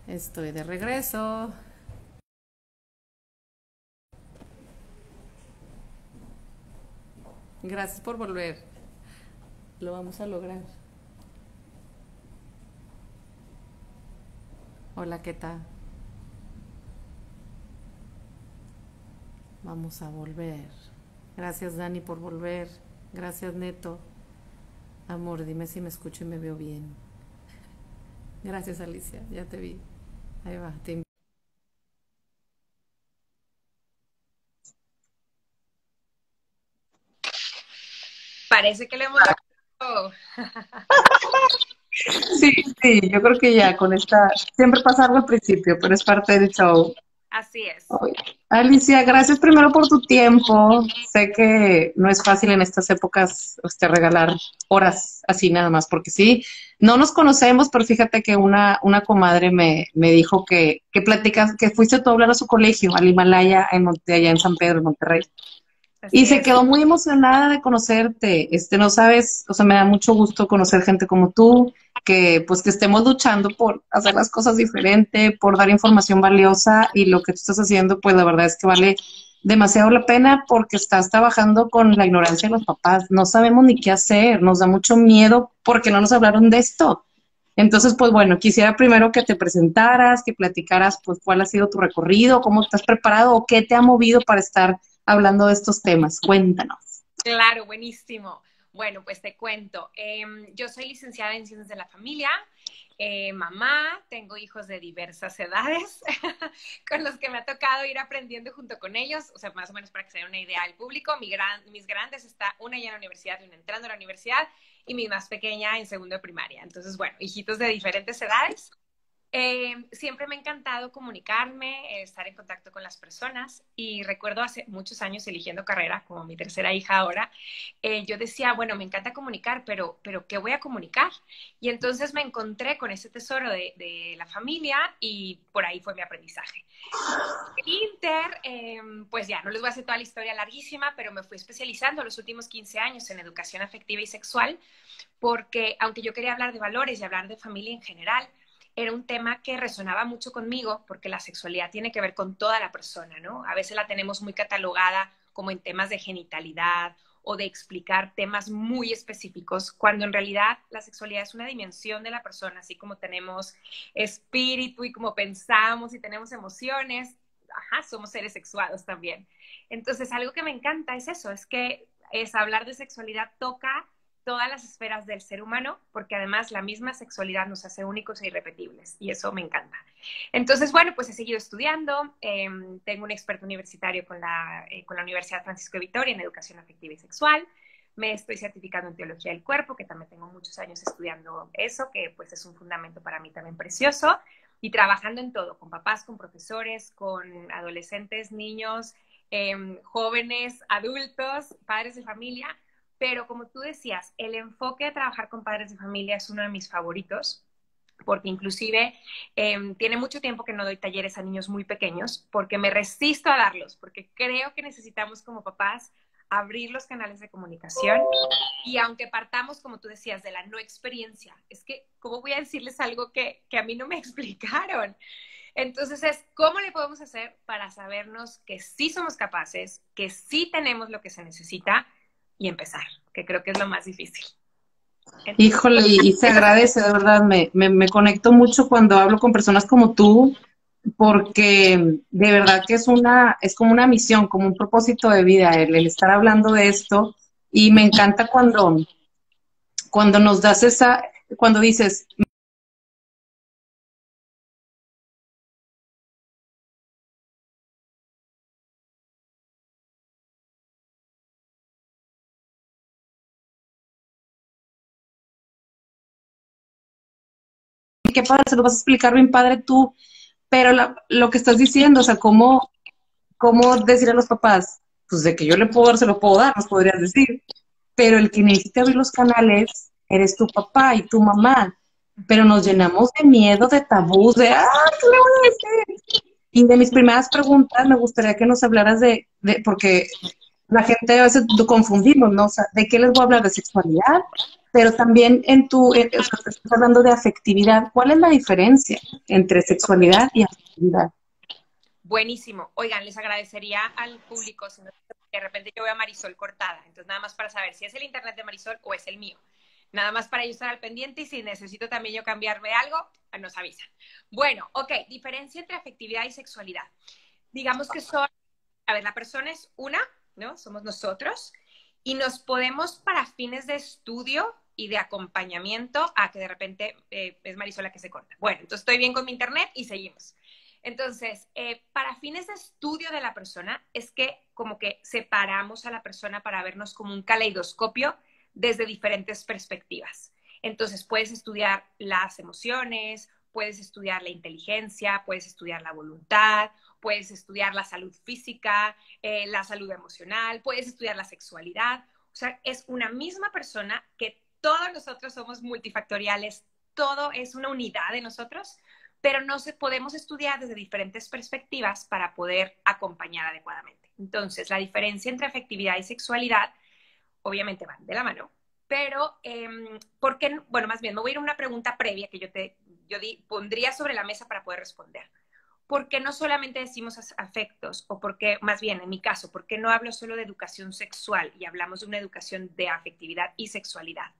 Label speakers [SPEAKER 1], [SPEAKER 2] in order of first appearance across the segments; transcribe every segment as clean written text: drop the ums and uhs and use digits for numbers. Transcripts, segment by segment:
[SPEAKER 1] Estoy de regreso. Gracias por volver. Lo vamos a lograr. Hola, ¿qué tal? Vamos a volver. Gracias, Dani, por volver. Gracias, Neto. Amor, dime si me escucho y me veo bien. Gracias, Alicia. Ya te vi. Ahí va.
[SPEAKER 2] Parece que lo hemos logrado.
[SPEAKER 3] Sí, sí, yo creo que ya con esta, siempre pasa algo al principio, pero es parte del show.
[SPEAKER 2] Así es.
[SPEAKER 3] Ay, Alicia, gracias primero por tu tiempo. Sé que no es fácil en estas épocas regalar horas así nada más, porque sí, no nos conocemos, pero fíjate que una comadre me dijo que platicas, que fuiste tú a hablar a su colegio, al Himalaya, allá en San Pedro, en Monterrey. Y
[SPEAKER 2] Así
[SPEAKER 3] se
[SPEAKER 2] es.
[SPEAKER 3] quedó muy emocionada de conocerte. No sabes, o sea, me da mucho gusto conocer gente como tú, que pues que estemos luchando por hacer las cosas diferente, por dar información valiosa y lo que tú estás haciendo, pues la verdad es que vale demasiado la pena porque estás trabajando con la ignorancia de los papás. No sabemos ni qué hacer, nos da mucho miedo porque no nos hablaron de esto. Entonces, pues bueno, quisiera primero que te presentaras, que platicaras, pues cuál ha sido tu recorrido, cómo estás preparado o qué te ha movido para estar hablando de estos temas. Cuéntanos.
[SPEAKER 2] Claro, buenísimo. Bueno, pues te cuento. Yo soy licenciada en Ciencias de la Familia, mamá, tengo hijos de diversas edades con los que me ha tocado ir aprendiendo junto con ellos, o sea, más o menos para que se den una idea al público. Mis grandes está una ya en la universidad y una entrando a la universidad y mi más pequeña en segundo de primaria. Entonces, bueno, hijitos de diferentes edades. Siempre me ha encantado comunicarme, estar en contacto con las personas y recuerdo hace muchos años eligiendo carrera, como mi tercera hija ahora, yo decía, bueno, me encanta comunicar, pero ¿qué voy a comunicar? Y entonces me encontré con ese tesoro de la familia y por ahí fue mi aprendizaje. Inter, pues ya, no les voy a hacer toda la historia larguísima, pero me fui especializando los últimos 15 años en educación afectiva y sexual, porque aunque yo quería hablar de valores y hablar de familia en general, era un tema que resonaba mucho conmigo porque la sexualidad tiene que ver con toda la persona, ¿no? A veces la tenemos muy catalogada como en temas de genitalidad o de explicar temas muy específicos, cuando en realidad la sexualidad es una dimensión de la persona, así como tenemos espíritu y como pensamos y tenemos emociones, ajá, somos seres sexuados también. Entonces, algo que me encanta es eso, es que es hablar de sexualidad toca todas las esferas del ser humano, porque además la misma sexualidad nos hace únicos e irrepetibles, y eso me encanta. Entonces, bueno, pues he seguido estudiando, tengo un experto universitario con la Universidad Francisco de Vitoria en educación afectiva y sexual, me estoy certificando en teología del cuerpo, que también tengo muchos años estudiando eso, que pues es un fundamento para mí también precioso, y trabajando en todo, con papás, con profesores, con adolescentes, niños, jóvenes, adultos, padres de familia, pero como tú decías, el enfoque de trabajar con padres de familia es uno de mis favoritos, porque inclusive tiene mucho tiempo que no doy talleres a niños muy pequeños, porque me resisto a darlos, porque creo que necesitamos como papás abrir los canales de comunicación y aunque partamos, como tú decías, de la no experiencia, es que, ¿cómo voy a decirles algo que a mí no me explicaron? Entonces es, ¿cómo le podemos hacer para sabernos que sí somos capaces, que sí tenemos lo que se necesita y empezar? Que creo que es lo más difícil. Entonces,
[SPEAKER 3] Híjole, y se
[SPEAKER 2] esa
[SPEAKER 3] agradece, de verdad, me conecto mucho cuando hablo con personas como tú, porque de verdad que es como una misión, como un propósito de vida, el estar hablando de esto, y me encanta cuando nos das cuando dices, qué padre, se lo vas a explicar bien padre tú, pero lo que estás diciendo, o sea, cómo decir a los papás, pues de que yo le puedo dar, se lo puedo dar, nos podrías decir, pero el que necesita abrir los canales eres tu papá y tu mamá, pero nos llenamos de miedo, de tabús, ¿qué le voy a decir? Y de mis primeras preguntas me gustaría que nos hablaras porque la gente a veces lo confundimos, ¿no? O sea, ¿de qué les voy a hablar? ¿De sexualidad? pero también o sea, estás hablando de afectividad. ¿Cuál es la diferencia entre sexualidad y afectividad?
[SPEAKER 2] Buenísimo. Oigan, les agradecería al público si de repente yo veo a Marisol cortada. Entonces, nada más para saber si es el internet de Marisol o es el mío. Nada más para yo estar al pendiente y si necesito también yo cambiarme algo, nos avisan. Bueno, ok, diferencia entre afectividad y sexualidad. Digamos que la persona es una, ¿no? Somos nosotros y nos podemos para fines de estudio y de acompañamiento a que de repente es Marisol la que se corta. Bueno, entonces estoy bien con mi internet y seguimos. Entonces, para fines de estudio de la persona, es que como que separamos a la persona para vernos como un caleidoscopio desde diferentes perspectivas. Entonces, puedes estudiar las emociones, puedes estudiar la inteligencia, puedes estudiar la voluntad, puedes estudiar la salud física, la salud emocional, puedes estudiar la sexualidad. O sea, es una misma persona que todos nosotros somos multifactoriales, todo es una unidad de nosotros, pero podemos estudiar desde diferentes perspectivas para poder acompañar adecuadamente. Entonces, la diferencia entre afectividad y sexualidad, obviamente van de la mano, pero, ¿por qué? Bueno, más bien, me voy a ir a una pregunta previa que pondría sobre la mesa para poder responder. ¿Por qué no solamente decimos afectos? O por qué, más bien, en mi caso, ¿por qué no hablo solo de educación sexual y hablamos de una educación de afectividad y sexualidad?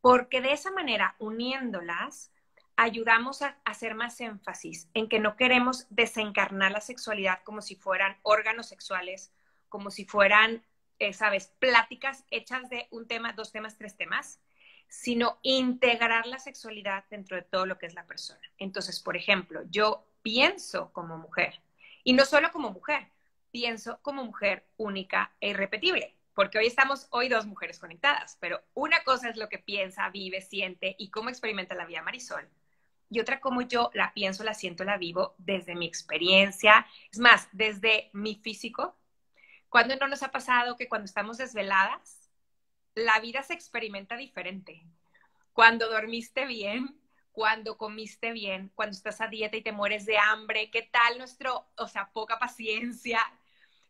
[SPEAKER 2] Porque de esa manera, uniéndolas, ayudamos a hacer más énfasis en que no queremos desencarnar la sexualidad como si fueran órganos sexuales, como si fueran, ¿sabes?, pláticas hechas de un tema, dos temas, tres temas, sino integrar la sexualidad dentro de todo lo que es la persona. Entonces, por ejemplo, yo pienso como mujer, y no solo como mujer, pienso como mujer única e irrepetible. Porque hoy dos mujeres conectadas, pero una cosa es lo que piensa, vive, siente y cómo experimenta la vida Marisol. Y otra como yo la pienso, la siento, la vivo desde mi experiencia, es más, desde mi físico. ¿Cuándo no nos ha pasado que cuando estamos desveladas, la vida se experimenta diferente? Cuando dormiste bien, cuando comiste bien, cuando estás a dieta y te mueres de hambre, ¿qué tal poca paciencia?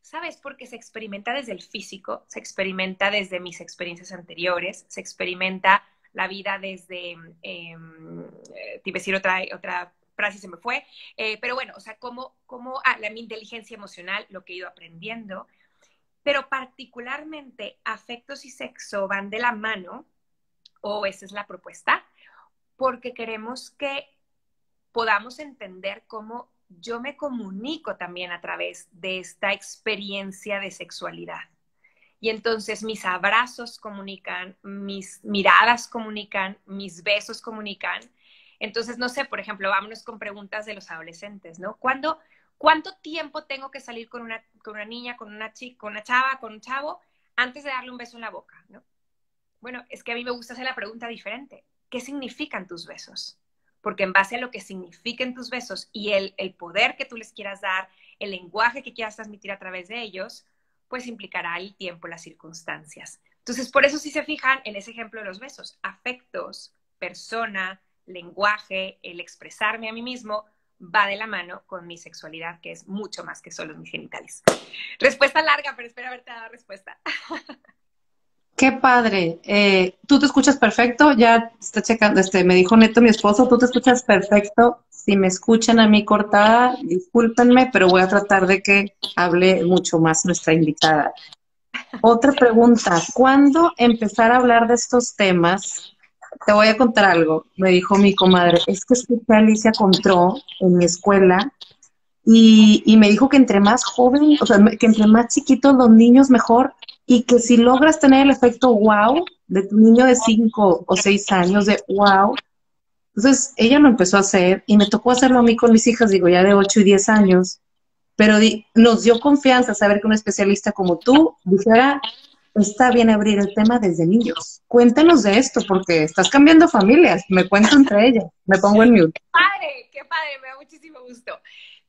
[SPEAKER 2] ¿Sabes? Porque se experimenta desde el físico, se experimenta desde mis experiencias anteriores, se experimenta la vida desde, te iba a decir otra frase y se me fue, pero bueno, o sea, mi inteligencia emocional, lo que he ido aprendiendo, pero particularmente afectos y sexo van de la mano, o esa es la propuesta, porque queremos que podamos entender cómo yo me comunico también a través de esta experiencia de sexualidad. Y entonces mis abrazos comunican, mis miradas comunican, mis besos comunican. Entonces, no sé, por ejemplo, vámonos con preguntas de los adolescentes, ¿no? ¿Cuánto tiempo tengo que salir con una niña, con una chica, con una chava, con un chavo, antes de darle un beso en la boca, ¿no? Bueno, es que a mí me gusta hacer la pregunta diferente. ¿Qué significan tus besos? Porque en base a lo que signifiquen tus besos y el poder que tú les quieras dar, el lenguaje que quieras transmitir a través de ellos, pues implicará el tiempo, las circunstancias. Entonces, por eso si se fijan en ese ejemplo de los besos, afectos, persona, lenguaje, el expresarme a mí mismo, va de la mano con mi sexualidad, que es mucho más que solo mis genitales. Respuesta larga, pero espero haberte dado respuesta.
[SPEAKER 3] Qué padre. Tú te escuchas perfecto. Ya está checando, me dijo Neto, mi esposo, tú te escuchas perfecto. Si me escuchan a mí cortada, discúlpenme, pero voy a tratar de que hable mucho más nuestra invitada. Otra pregunta, ¿cuándo empezar a hablar de estos temas? Te voy a contar algo. Me dijo mi comadre, es que escuché a Alicia Contró en mi escuela y me dijo que entre más joven, o sea, que entre más chiquitos los niños mejor, y que si logras tener el efecto wow de tu niño de 5 o 6 años, de wow, entonces ella lo empezó a hacer y me tocó hacerlo a mí con mis hijas, digo, ya de 8 y 10 años, pero nos dio confianza saber que un especialista como tú dijera, está bien abrir el tema desde niños. Cuéntanos de esto, porque estás cambiando familias, me cuento entre ellas, me pongo en mute.
[SPEAKER 2] Qué padre, me da muchísimo gusto.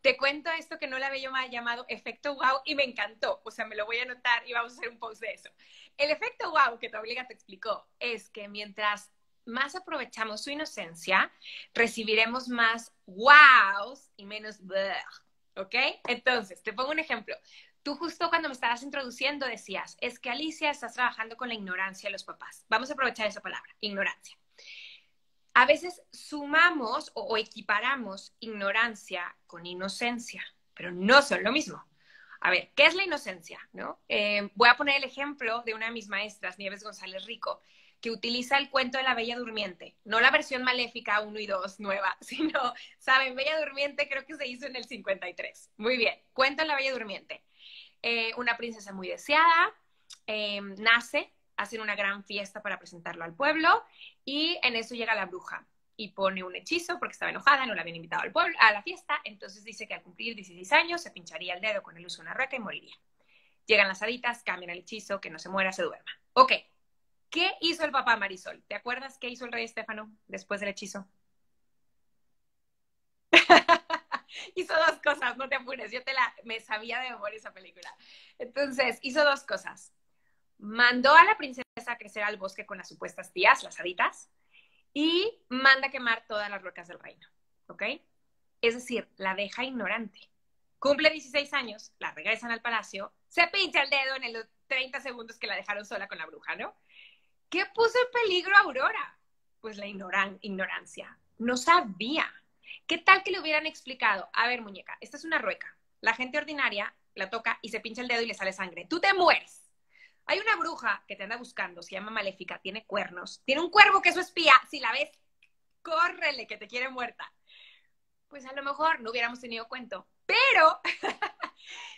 [SPEAKER 2] Te cuento esto que no la había yo llamado efecto wow y me encantó. O sea, me lo voy a anotar y vamos a hacer un post de eso. El efecto wow que tu amiga te explicó es que mientras más aprovechamos su inocencia, recibiremos más wows y menos bleh, ¿ok? Entonces, te pongo un ejemplo. tú justo cuando me estabas introduciendo decías, es que Alicia, estás trabajando con la ignorancia de los papás. Vamos a aprovechar esa palabra, ignorancia. A veces sumamos o equiparamos ignorancia con inocencia, pero no son lo mismo. A ver, ¿qué es la inocencia? ¿No? Voy a poner el ejemplo de una de mis maestras, Nieves González Rico, que utiliza el cuento de la Bella Durmiente, no la versión maléfica 1 y 2 nueva, sino, ¿saben? Bella Durmiente creo que se hizo en el 53. Muy bien, cuento de la Bella Durmiente. Una princesa muy deseada, nace, hacen una gran fiesta para presentarlo al pueblo y en eso llega la bruja y pone un hechizo porque estaba enojada, no la habían invitado al pueblo, a la fiesta, entonces dice que al cumplir 16 años se pincharía el dedo con el uso de una rueca y moriría. Llegan las haditas, cambian el hechizo, que no se muera, se duerma. Ok, ¿qué hizo el papá Marisol? ¿Te acuerdas qué hizo el rey Estéfano después del hechizo? Hizo dos cosas, no te apures, me sabía de memoria esa película. Entonces, hizo dos cosas. Mandó a la princesa a crecer al bosque con las supuestas tías, las haditas, y manda a quemar todas las rocas del reino, ¿ok? Es decir, la deja ignorante. Cumple 16 años, la regresan al palacio, se pincha el dedo en los 30 segundos que la dejaron sola con la bruja, ¿no? ¿Qué puso en peligro a Aurora? Pues la ignorancia. No sabía. ¿Qué tal que le hubieran explicado? A ver, muñeca, esta es una rueca. La gente ordinaria la toca y se pincha el dedo y le sale sangre. ¡Tú te mueres! Hay una bruja que te anda buscando, se llama Maléfica, tiene cuernos, tiene un cuervo que es su espía. Si la ves, córrele, que te quiere muerta. Pues a lo mejor no hubiéramos tenido cuento. Pero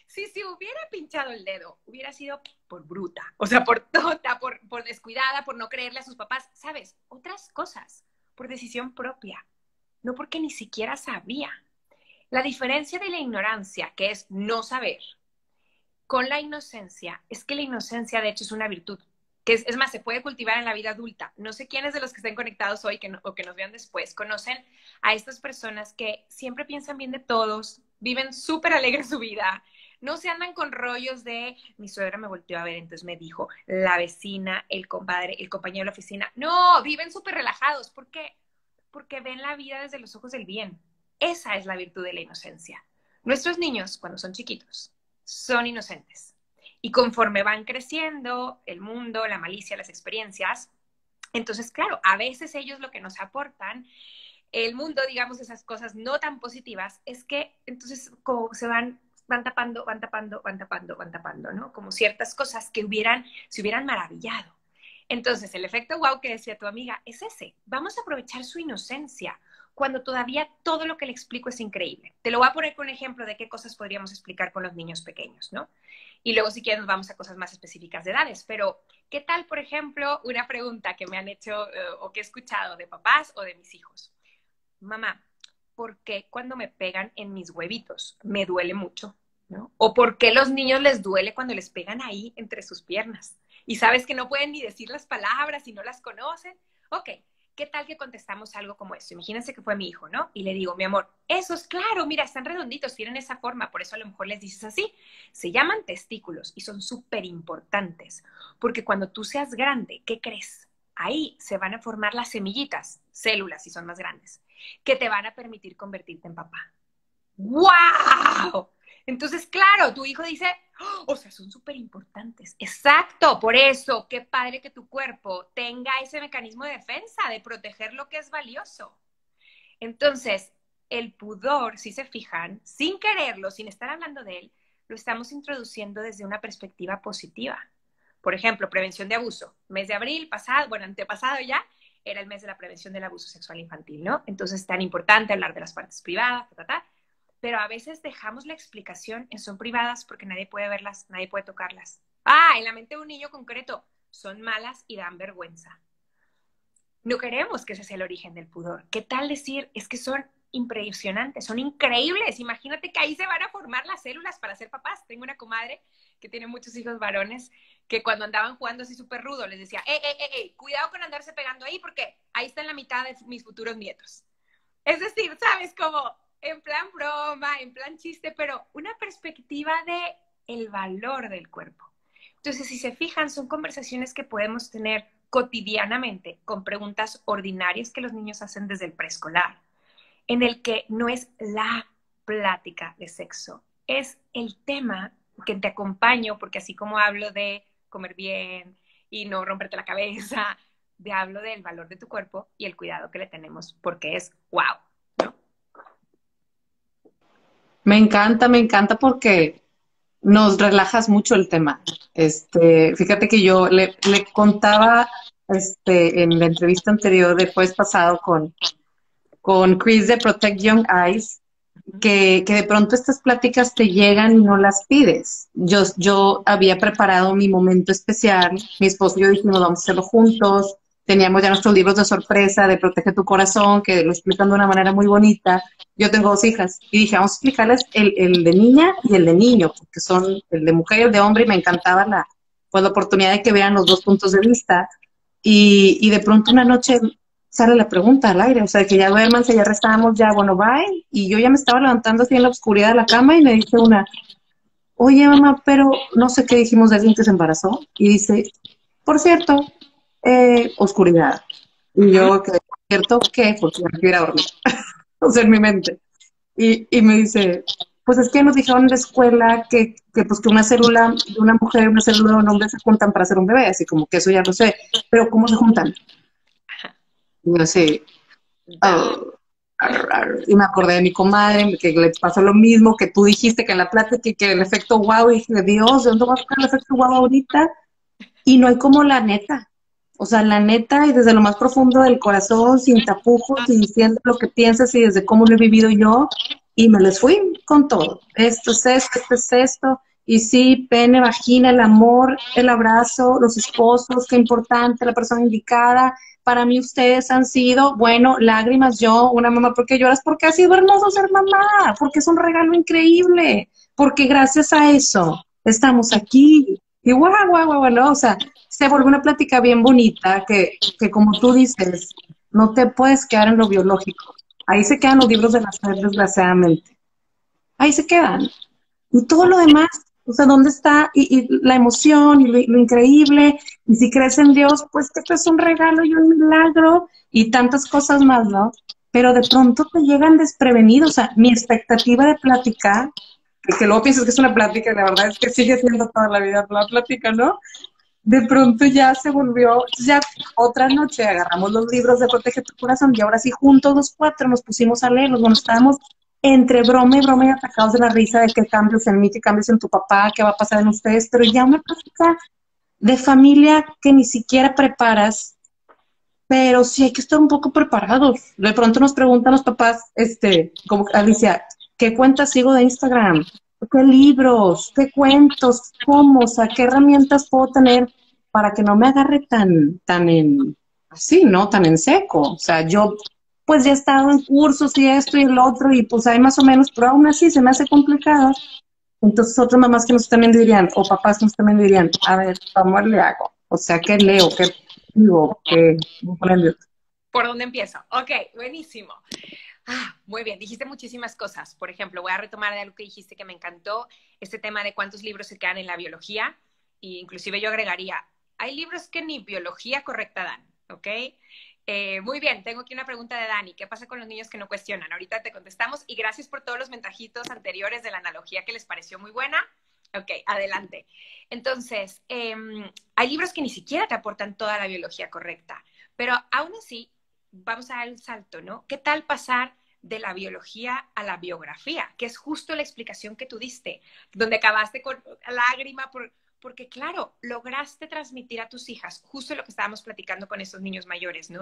[SPEAKER 2] si se hubiera pinchado el dedo, hubiera sido por bruta, o sea, por tonta, por descuidada, por no creerle a sus papás, ¿sabes? Otras cosas, por decisión propia, no porque ni siquiera sabía. La diferencia de la ignorancia, que es no saber, con la inocencia, es que la inocencia de hecho es una virtud, que es más, se puede cultivar en la vida adulta. No sé quiénes de los que estén conectados hoy o que nos vean después conocen a estas personas que siempre piensan bien de todos, viven súper alegres su vida, no se andan con rollos de mi suegra me volteó a ver, entonces me dijo, la vecina, el compadre, el compañero de la oficina. No, viven súper relajados. ¿Por qué? Porque ven la vida desde los ojos del bien. Esa es la virtud de la inocencia. Nuestros niños, cuando son chiquitos, son inocentes. Y conforme van creciendo, el mundo, la malicia, las experiencias, entonces, claro, a veces ellos lo que nos aportan, el mundo, digamos, esas cosas no tan positivas, es que entonces como se van tapando, ¿no? Como ciertas cosas que se hubieran maravillado. Entonces, el efecto wow que decía tu amiga es ese. Vamos a aprovechar su inocencia cuando todavía todo lo que le explico es increíble. Te lo voy a poner con un ejemplo de qué cosas podríamos explicar con los niños pequeños, ¿no? Y luego si quieres nos vamos a cosas más específicas de edades. Pero, ¿qué tal, por ejemplo, una pregunta que me han hecho o que he escuchado de papás o de mis hijos? Mamá, ¿por qué cuando me pegan en mis huevitos me duele mucho? ¿No? ¿O por qué a los niños les duele cuando les pegan ahí entre sus piernas? Y sabes que no pueden ni decir las palabras y no las conocen. Ok, ¿qué tal que contestamos algo como esto? Imagínense que fue mi hijo, ¿no? Y le digo, mi amor, esos, claro, mira, están redonditos, tienen esa forma, por eso a lo mejor les dices así. Se llaman testículos y son súper importantes, porque cuando tú seas grande, ¿qué crees? Ahí se van a formar las semillitas, células si son más grandes, que te van a permitir convertirte en papá. ¡Wow! Entonces, claro, tu hijo dice, o sea, son súper importantes. Exacto, por eso, qué padre que tu cuerpo tenga ese mecanismo de defensa, de proteger lo que es valioso. Entonces, el pudor, si se fijan, sin quererlo, sin estar hablando de él, lo estamos introduciendo desde una perspectiva positiva. Por ejemplo, prevención de abuso. Mes de abril pasado, bueno, antepasado ya, era el mes de la prevención del abuso sexual infantil, ¿no? Entonces, tan importante hablar de las partes privadas, pero a veces dejamos la explicación en son privadas porque nadie puede verlas, nadie puede tocarlas. En la mente de un niño concreto, son malas y dan vergüenza. No queremos que ese sea el origen del pudor. ¿Qué tal decir? Es que son impresionantes, son increíbles. Imagínate que ahí se van a formar las células para ser papás. Tengo una comadre que tiene muchos hijos varones que cuando andaban jugando así súper rudo les decía, cuidado con andarse pegando ahí porque ahí está en la mitad de mis futuros nietos. Es decir, ¿sabes? Como en plan broma, en plan chiste, pero una perspectiva de el valor del cuerpo. Entonces, si se fijan, son conversaciones que podemos tener cotidianamente con preguntas ordinarias que los niños hacen desde el preescolar, en el que no es la plática de sexo, es el tema que te acompaño, porque así como hablo de comer bien y no romperte la cabeza, te hablo del valor de tu cuerpo y el cuidado que le tenemos, porque es wow, ¿no?
[SPEAKER 3] Me encanta porque nos relajas mucho el tema. Fíjate que yo le contaba en la entrevista anterior del jueves pasado con Chris de Protect Young Eyes, que de pronto estas pláticas te llegan y no las pides. Yo había preparado mi momento especial, mi esposo y yo dijimos, vamos a hacerlo juntos, teníamos ya nuestros libros de sorpresa de Protege tu Corazón, que lo explican de una manera muy bonita. Yo tengo 2 hijas y dije, vamos a explicarles el de niña y el de niño, porque son el de mujer y el de hombre, y me encantaba pues, la oportunidad de que vean los 2 puntos de vista. Y de pronto una noche sale la pregunta al aire, o sea, que ya duérmanse, ya restábamos, ya, bueno, bye, y yo ya me estaba levantando así en la oscuridad de la cama y me dice una, oye mamá, pero no sé qué dijimos de alguien que se embarazó, y dice, por cierto, oscuridad, y
[SPEAKER 2] Ujú.
[SPEAKER 3] yo, ¿por cierto qué? Porque me quiero ir a dormir, o sea, en mi mente, y me dice, pues es que nos dijeron en la escuela pues que una célula de una mujer y una célula de un hombre se juntan para hacer un bebé, así como que eso ya lo sé, pero ¿cómo se juntan? Y yo así,
[SPEAKER 2] Da.
[SPEAKER 3] oh, y me acordé de mi comadre, que le pasó lo mismo, que tú dijiste que en la plática, que el efecto guau, y dije, Dios, ¿de dónde va a sacar el efecto guau ahorita? Y no hay como la neta. O sea, la neta y desde lo más profundo del corazón, sin tapujos y diciendo lo que piensas y desde cómo lo he vivido yo. Y me les fui con todo. Esto es esto, esto es esto. Y sí, pene, vagina, el amor, el abrazo, los esposos, qué importante, la persona indicada. Para mí ustedes han sido, bueno, lágrimas, yo, una mamá, ¿por qué lloras? Porque ha sido hermoso ser mamá, porque es un regalo increíble, porque gracias a eso estamos aquí. Y guau, guau, guau, ¿no? O sea, se volvió una plática bien bonita que como tú dices, no te puedes quedar en lo biológico. Ahí se quedan los libros de la SEP, desgraciadamente. Ahí se quedan. Y todo lo demás, o sea, ¿dónde está? Y la emoción y lo increíble. Y si crees en Dios, pues que esto es un regalo y un milagro y tantas cosas más, ¿no? Pero de pronto te llegan desprevenidos. O sea, mi expectativa de platicar, que luego piensas que es una plática, y la verdad es que sigue siendo toda la vida la plática, ¿no? De pronto ya se volvió, ya otra noche agarramos los libros de Protege tu Corazón y ahora sí juntos los 4 nos pusimos a leerlos. Bueno, estábamos entre broma y atacados de la risa de qué cambios en mí, qué cambios en tu papá, qué va a pasar en ustedes, pero ya una plática de familia que ni siquiera preparas, pero sí hay que estar un poco preparados. De pronto nos preguntan los papás, como Alicia, ¿qué cuentas sigo de Instagram? ¿Qué libros? ¿Qué cuentos? ¿Cómo? O sea, ¿qué herramientas puedo tener para que no me agarre tan así, ¿no? Tan en seco. O sea, yo pues ya he estado en cursos y esto y el otro y pues hay más o menos, pero aún así se me hace complicado. Entonces otras mamás que nos están viendo dirían, o papás que nos están viendo dirían, a ver, ¿cómo le hago? O sea, ¿qué leo? ¿Qué digo? ¿Qué?
[SPEAKER 2] ¿Por dónde empiezo? Ok, buenísimo. Muy bien, dijiste muchísimas cosas. Por ejemplo, voy a retomar de algo que dijiste que me encantó, este tema de cuántos libros se quedan en la biología, e inclusive yo agregaría, hay libros que ni biología correcta dan, ¿ok? Muy bien, tengo aquí una pregunta de Dani. ¿Qué pasa con los niños que no cuestionan? Ahorita te contestamos y gracias por todos los mensajitos anteriores de la analogía que les pareció muy buena. Ok, adelante. Entonces, hay libros que ni siquiera te aportan toda la biología correcta, pero aún así, vamos a dar el salto, ¿no? ¿Qué tal pasar de la biología a la biografía? Que es justo la explicación que tú diste, donde acabaste con lágrima porque claro, lograste transmitir a tus hijas justo lo que estábamos platicando con esos niños mayores, ¿no?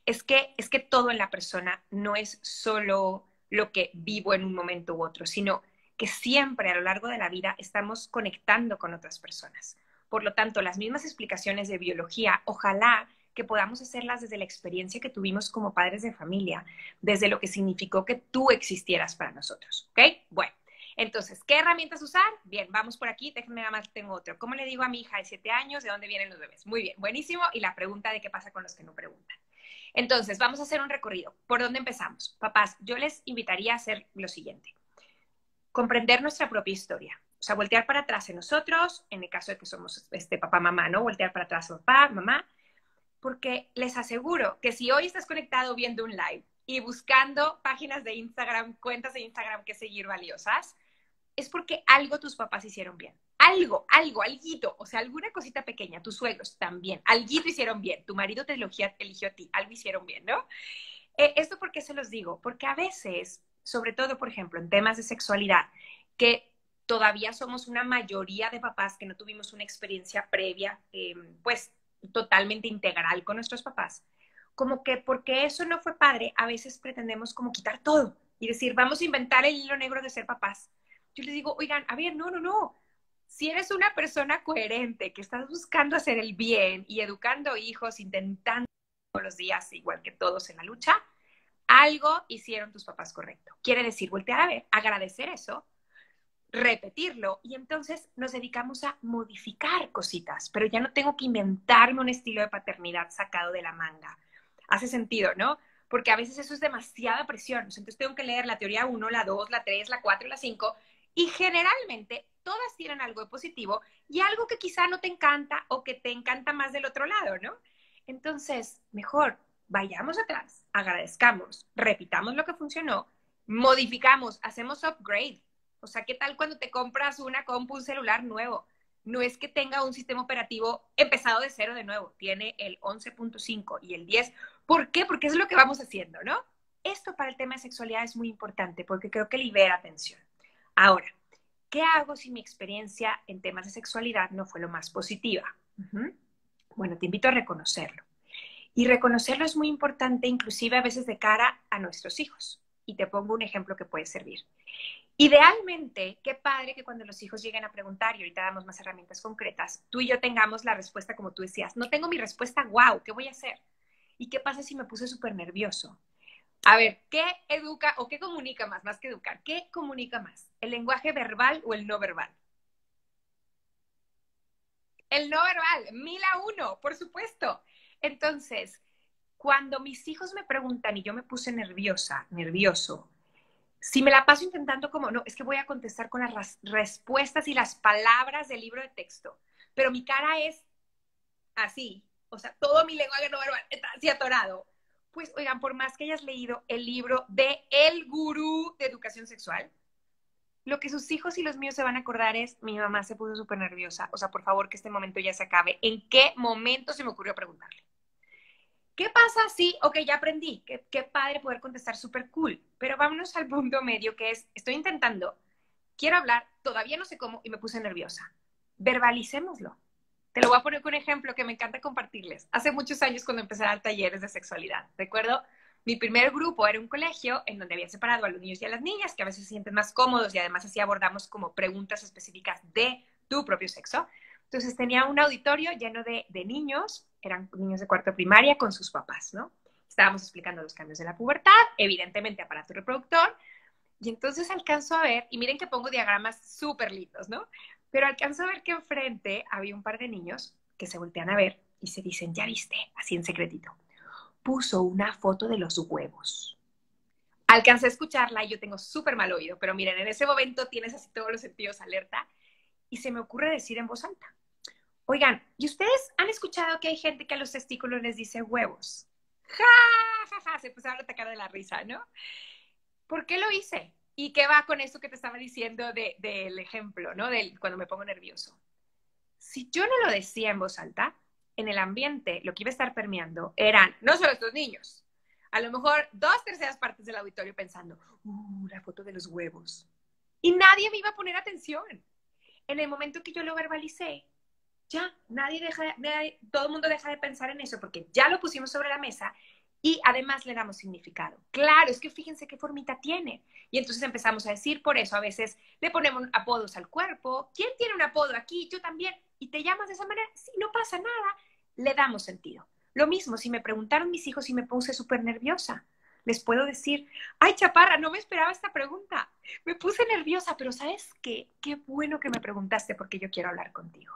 [SPEAKER 2] Es que todo en la persona no es solo lo que vivo en un momento u otro, sino que siempre a lo largo de la vida estamos conectando con otras personas. Por lo tanto, las mismas explicaciones de biología, ojalá que podamos hacerlas desde la experiencia que tuvimos como padres de familia, desde lo que significó que tú existieras para nosotros, ¿ok? Bueno, entonces, ¿qué herramientas usar? Bien, vamos por aquí, déjenme nada más, tengo otro. ¿Cómo le digo a mi hija de 7 años de dónde vienen los bebés? Muy bien, buenísimo. Y la pregunta de qué pasa con los que no preguntan. Entonces, vamos a hacer un recorrido. ¿Por dónde empezamos? Papás, yo les invitaría a hacer lo siguiente. Comprender nuestra propia historia. O sea, voltear para atrás en nosotros, en el caso de que somos papá, mamá, ¿no? Voltear para atrás papá, mamá, porque les aseguro que si hoy estás conectado viendo un live y buscando páginas de Instagram, cuentas de Instagram que seguir valiosas, es porque algo tus papás hicieron bien. Alguito, o sea, alguna cosita pequeña, tus suegros también, alguito hicieron bien, tu marido te eligió a ti, algo hicieron bien, ¿no? ¿Esto por qué se los digo? Porque a veces, sobre todo, por ejemplo, en temas de sexualidad, que todavía somos una mayoría de papás que no tuvimos una experiencia previa, pues, totalmente integral con nuestros papás, como que porque eso no fue padre, a veces pretendemos como quitar todo y decir, vamos a inventar el hilo negro de ser papás. Yo les digo, oigan, a ver, no. Si eres una persona coherente, que estás buscando hacer el bien y educando hijos, intentando todos los días, igual que todos en la lucha, algo hicieron tus papás correcto. Quiere decir, voltear a ver, agradecer eso, repetirlo, y entonces nos dedicamos a modificar cositas, pero ya no tengo que inventarme un estilo de paternidad sacado de la manga. Hace sentido, ¿no? Porque a veces eso es demasiada presión. Entonces tengo que leer la teoría 1, la 2, la 3, la 4 y la 5, y generalmente todas tienen algo de positivo y algo que quizá no te encanta o que te encanta más del otro lado, ¿no? Entonces, mejor vayamos atrás, agradezcamos, repitamos lo que funcionó, modificamos, hacemos upgrade. O sea, ¿qué tal cuando te compras una compu, un celular nuevo? No es que tenga un sistema operativo empezado de cero de nuevo, tiene el 11.5 y el 10. ¿Por qué? Porque es lo que vamos haciendo, ¿no? Esto para el tema de sexualidad es muy importante porque creo que libera tensión. Ahora, ¿qué hago si mi experiencia en temas de sexualidad no fue lo más positiva? Bueno, te invito a reconocerlo. Y reconocerlo es muy importante, inclusive a veces de cara a nuestros hijos. Y te pongo un ejemplo que puede servir. Idealmente, qué padre que cuando los hijos lleguen a preguntar, y ahorita damos más herramientas concretas, tú y yo tengamos la respuesta como tú decías. No tengo mi respuesta, wow, ¿qué voy a hacer? ¿Y qué pasa si me puse súper nervioso? A ver, ¿qué educa o qué comunica más que educar? ¿Qué comunica más? ¿El lenguaje verbal o el no verbal? El no verbal, 1000 a 1, por supuesto. Entonces, cuando mis hijos me preguntan y yo me puse nervioso, si me la paso intentando como, no, es que voy a contestar con las respuestas y las palabras del libro de texto, pero mi cara es así, o sea, todo mi lenguaje no verbal está así atorado. Pues, oigan, por más que hayas leído el libro de El Gurú de Educación Sexual, lo que sus hijos y los míos se van a acordar es, mi mamá se puso súper nerviosa, o sea, por favor, que este momento ya se acabe. ¿En qué momento se me ocurrió preguntarle? ¿Qué pasa si, ok, ya aprendí, qué padre poder contestar súper cool, pero vámonos al punto medio que es, estoy intentando, quiero hablar, todavía no sé cómo y me puse nerviosa. Verbalicémoslo. Te lo voy a poner con un ejemplo que me encanta compartirles. Hace muchos años cuando empecé a dar talleres de sexualidad, recuerdo, mi primer grupo era un colegio en donde había separado a los niños y a las niñas, que a veces se sienten más cómodos y además así abordamos como preguntas específicas de tu propio sexo. Entonces tenía un auditorio lleno de niños, eran niños de cuarto primaria con sus papás, ¿no? Estábamos explicando los cambios de la pubertad, evidentemente aparato reproductor, y entonces alcanzo a ver, y miren que pongo diagramas súper lindos, ¿no? Pero alcanzo a ver que enfrente había un par de niños que se voltean a ver y se dicen, ya viste, así en secretito, puso una foto de los huevos. Alcancé a escucharla y yo tengo súper mal oído, pero miren, en ese momento tienes así todos los sentidos alerta y se me ocurre decir en voz alta, oigan, ¿y ustedes han escuchado que hay gente que a los testículos les dice huevos? ¡Ja, ja, ja! Se empezaron a atacar de la risa, ¿no? ¿Por qué lo hice? ¿Y qué va con eso que te estaba diciendo del ejemplo, ¿no? Cuando me pongo nervioso. Si yo no lo decía en voz alta, en el ambiente lo que iba a estar permeando eran no solo estos niños, a lo mejor 2/3 partes del auditorio pensando, la foto de los huevos. Y nadie me iba a poner atención. En el momento que yo lo verbalicé, ya, todo el mundo deja de pensar en eso porque ya lo pusimos sobre la mesa y además le damos significado. Claro, es que fíjense qué formita tiene. Y entonces empezamos a decir, por eso a veces le ponemos apodos al cuerpo. ¿Quién tiene un apodo aquí? Yo también. ¿Y te llamas de esa manera? Sí, no pasa nada. Le damos sentido. Lo mismo, si me preguntaron mis hijos y me puse súper nerviosa, les puedo decir, ay, chaparra, no me esperaba esta pregunta. Me puse nerviosa, pero ¿sabes qué? Qué bueno que me preguntaste porque yo quiero hablar contigo.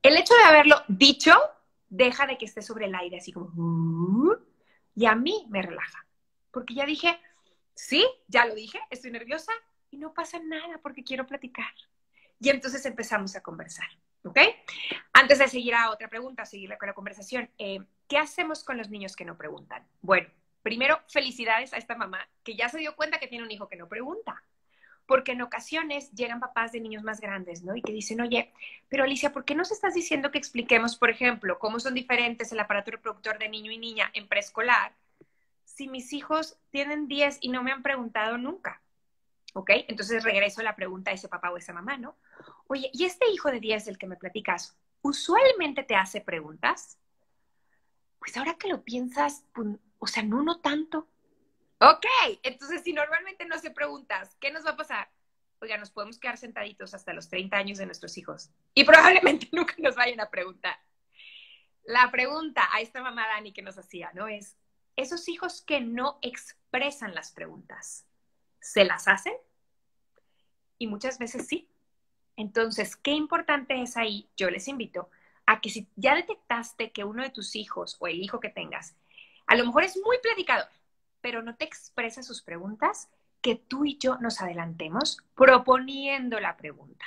[SPEAKER 2] El hecho de haberlo dicho deja de que esté sobre el aire así como y a mí me relaja porque ya dije, sí, ya lo dije, estoy nerviosa y no pasa nada porque quiero platicar y entonces empezamos a conversar, ¿ok? Antes de seguir a otra pregunta, seguir con la conversación, ¿qué hacemos con los niños que no preguntan? Bueno, primero, felicidades a esta mamá que ya se dio cuenta que tiene un hijo que no pregunta. porque en ocasiones llegan papás de niños más grandes, ¿no? Y que dicen, oye, pero Alicia, ¿por qué nos estás diciendo que expliquemos, por ejemplo, cómo son diferentes el aparato reproductor de niño y niña en preescolar si mis hijos tienen 10 y no me han preguntado nunca? ¿Ok? Entonces regreso a la pregunta a ese papá o esa mamá, ¿no? Oye, ¿y este hijo de 10 del que me platicas, usualmente te hace preguntas? Pues ahora que lo piensas, pues, o sea, no tanto. Ok, entonces si normalmente no se preguntas, ¿qué nos va a pasar? Oiga, nos podemos quedar sentaditos hasta los 30 años de nuestros hijos y probablemente nunca nos vayan a preguntar. La pregunta a esta mamá Dani que nos hacía, ¿no? Es, esos hijos que no expresan las preguntas, ¿se las hacen? Y muchas veces sí. Entonces, qué importante es ahí, yo les invito a que si ya detectaste que uno de tus hijos o el hijo que tengas, a lo mejor es muy platicador, pero no te expresa sus preguntas, que tú y yo nos adelantemos proponiendo la pregunta.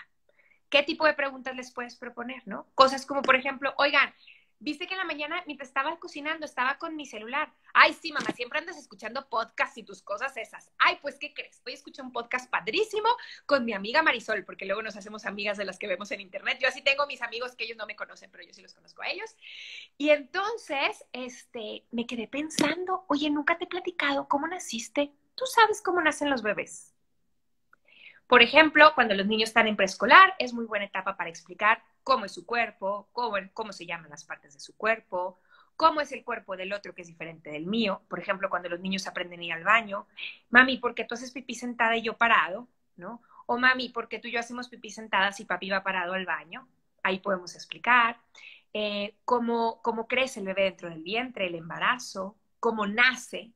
[SPEAKER 2] ¿Qué tipo de preguntas les puedes proponer, no? Cosas como, por ejemplo, oigan, ¿viste que en la mañana mientras estaba cocinando estaba con mi celular? Ay, sí, mamá, siempre andas escuchando podcasts y tus cosas esas. Ay, pues, ¿qué crees? Hoy escuché un podcast padrísimo con mi amiga Marisol, porque luego nos hacemos amigas de las que vemos en internet. Yo así tengo mis amigos que ellos no me conocen, pero yo sí los conozco a ellos. Y entonces, me quedé pensando, oye, ¿nunca te he platicado cómo naciste? ¿Tú sabes cómo nacen los bebés? Por ejemplo, cuando los niños están en preescolar, es muy buena etapa para explicar cómo es su cuerpo, cómo se llaman las partes de su cuerpo, cómo es el cuerpo del otro que es diferente del mío. Por ejemplo, cuando los niños aprenden a ir al baño, mami, ¿por qué tú haces pipí sentada y yo parado? ¿No? O mami, ¿por qué tú y yo hacemos pipí sentadas y papi va parado al baño? Ahí podemos explicar cómo crece el bebé dentro del vientre, el embarazo, cómo nace.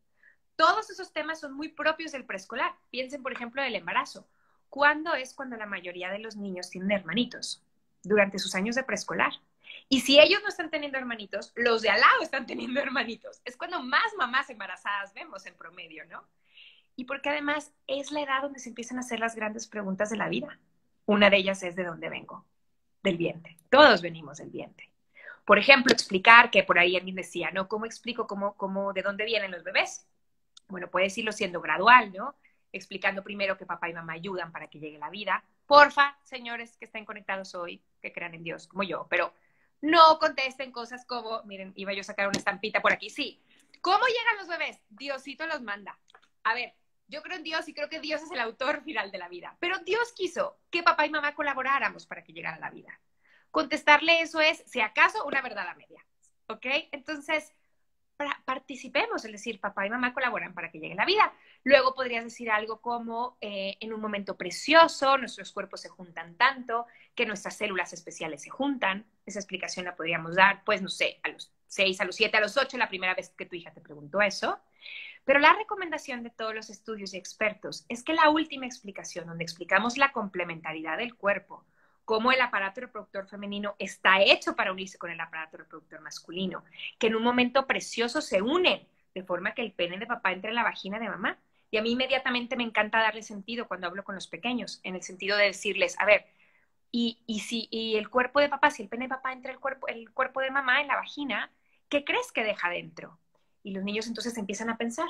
[SPEAKER 2] Todos esos temas son muy propios del preescolar. Piensen, por ejemplo, del embarazo. ¿Cuándo es cuando la mayoría de los niños tienen hermanitos? Durante sus años de preescolar. Y si ellos no están teniendo hermanitos, los de al lado están teniendo hermanitos. Es cuando más mamás embarazadas vemos en promedio, ¿no? Y porque además es la edad donde se empiezan a hacer las grandes preguntas de la vida. Una de ellas es ¿de dónde vengo? Del vientre. Todos venimos del vientre. Por ejemplo, explicar que por ahí alguien decía, ¿no? ¿Cómo explico de dónde vienen los bebés? Bueno, puedes irlo siendo gradual, ¿no? Explicando primero que papá y mamá ayudan para que llegue la vida. Porfa, señores que estén conectados hoy, que crean en Dios como yo, pero no contesten cosas como, miren, iba yo a sacar una estampita por aquí, sí. ¿Cómo llegan los bebés? Diosito los manda. A ver, yo creo en Dios y creo que Dios es el autor final de la vida, pero Dios quiso que papá y mamá colaboráramos para que llegara la vida. Contestarle eso es, si acaso, una verdad a media, ¿ok? Entonces, participemos, es decir, papá y mamá colaboran para que llegue la vida. Luego podrías decir algo como, en un momento precioso, nuestros cuerpos se juntan tanto, que nuestras células especiales se juntan. Esa explicación la podríamos dar, pues, no sé, a los 6, a los 7, a los 8, la primera vez que tu hija te preguntó eso. Pero la recomendación de todos los estudios y expertos es que la última explicación, donde explicamos la complementariedad del cuerpo, cómo el aparato reproductor femenino está hecho para unirse con el aparato reproductor masculino, que en un momento precioso se unen, de forma que el pene de papá entre en la vagina de mamá. Y a mí inmediatamente me encanta darle sentido cuando hablo con los pequeños, en el sentido de decirles, a ver, y el cuerpo de papá, si el pene de papá entra el cuerpo de mamá en la vagina, ¿qué crees que deja dentro? Y los niños entonces empiezan a pensar,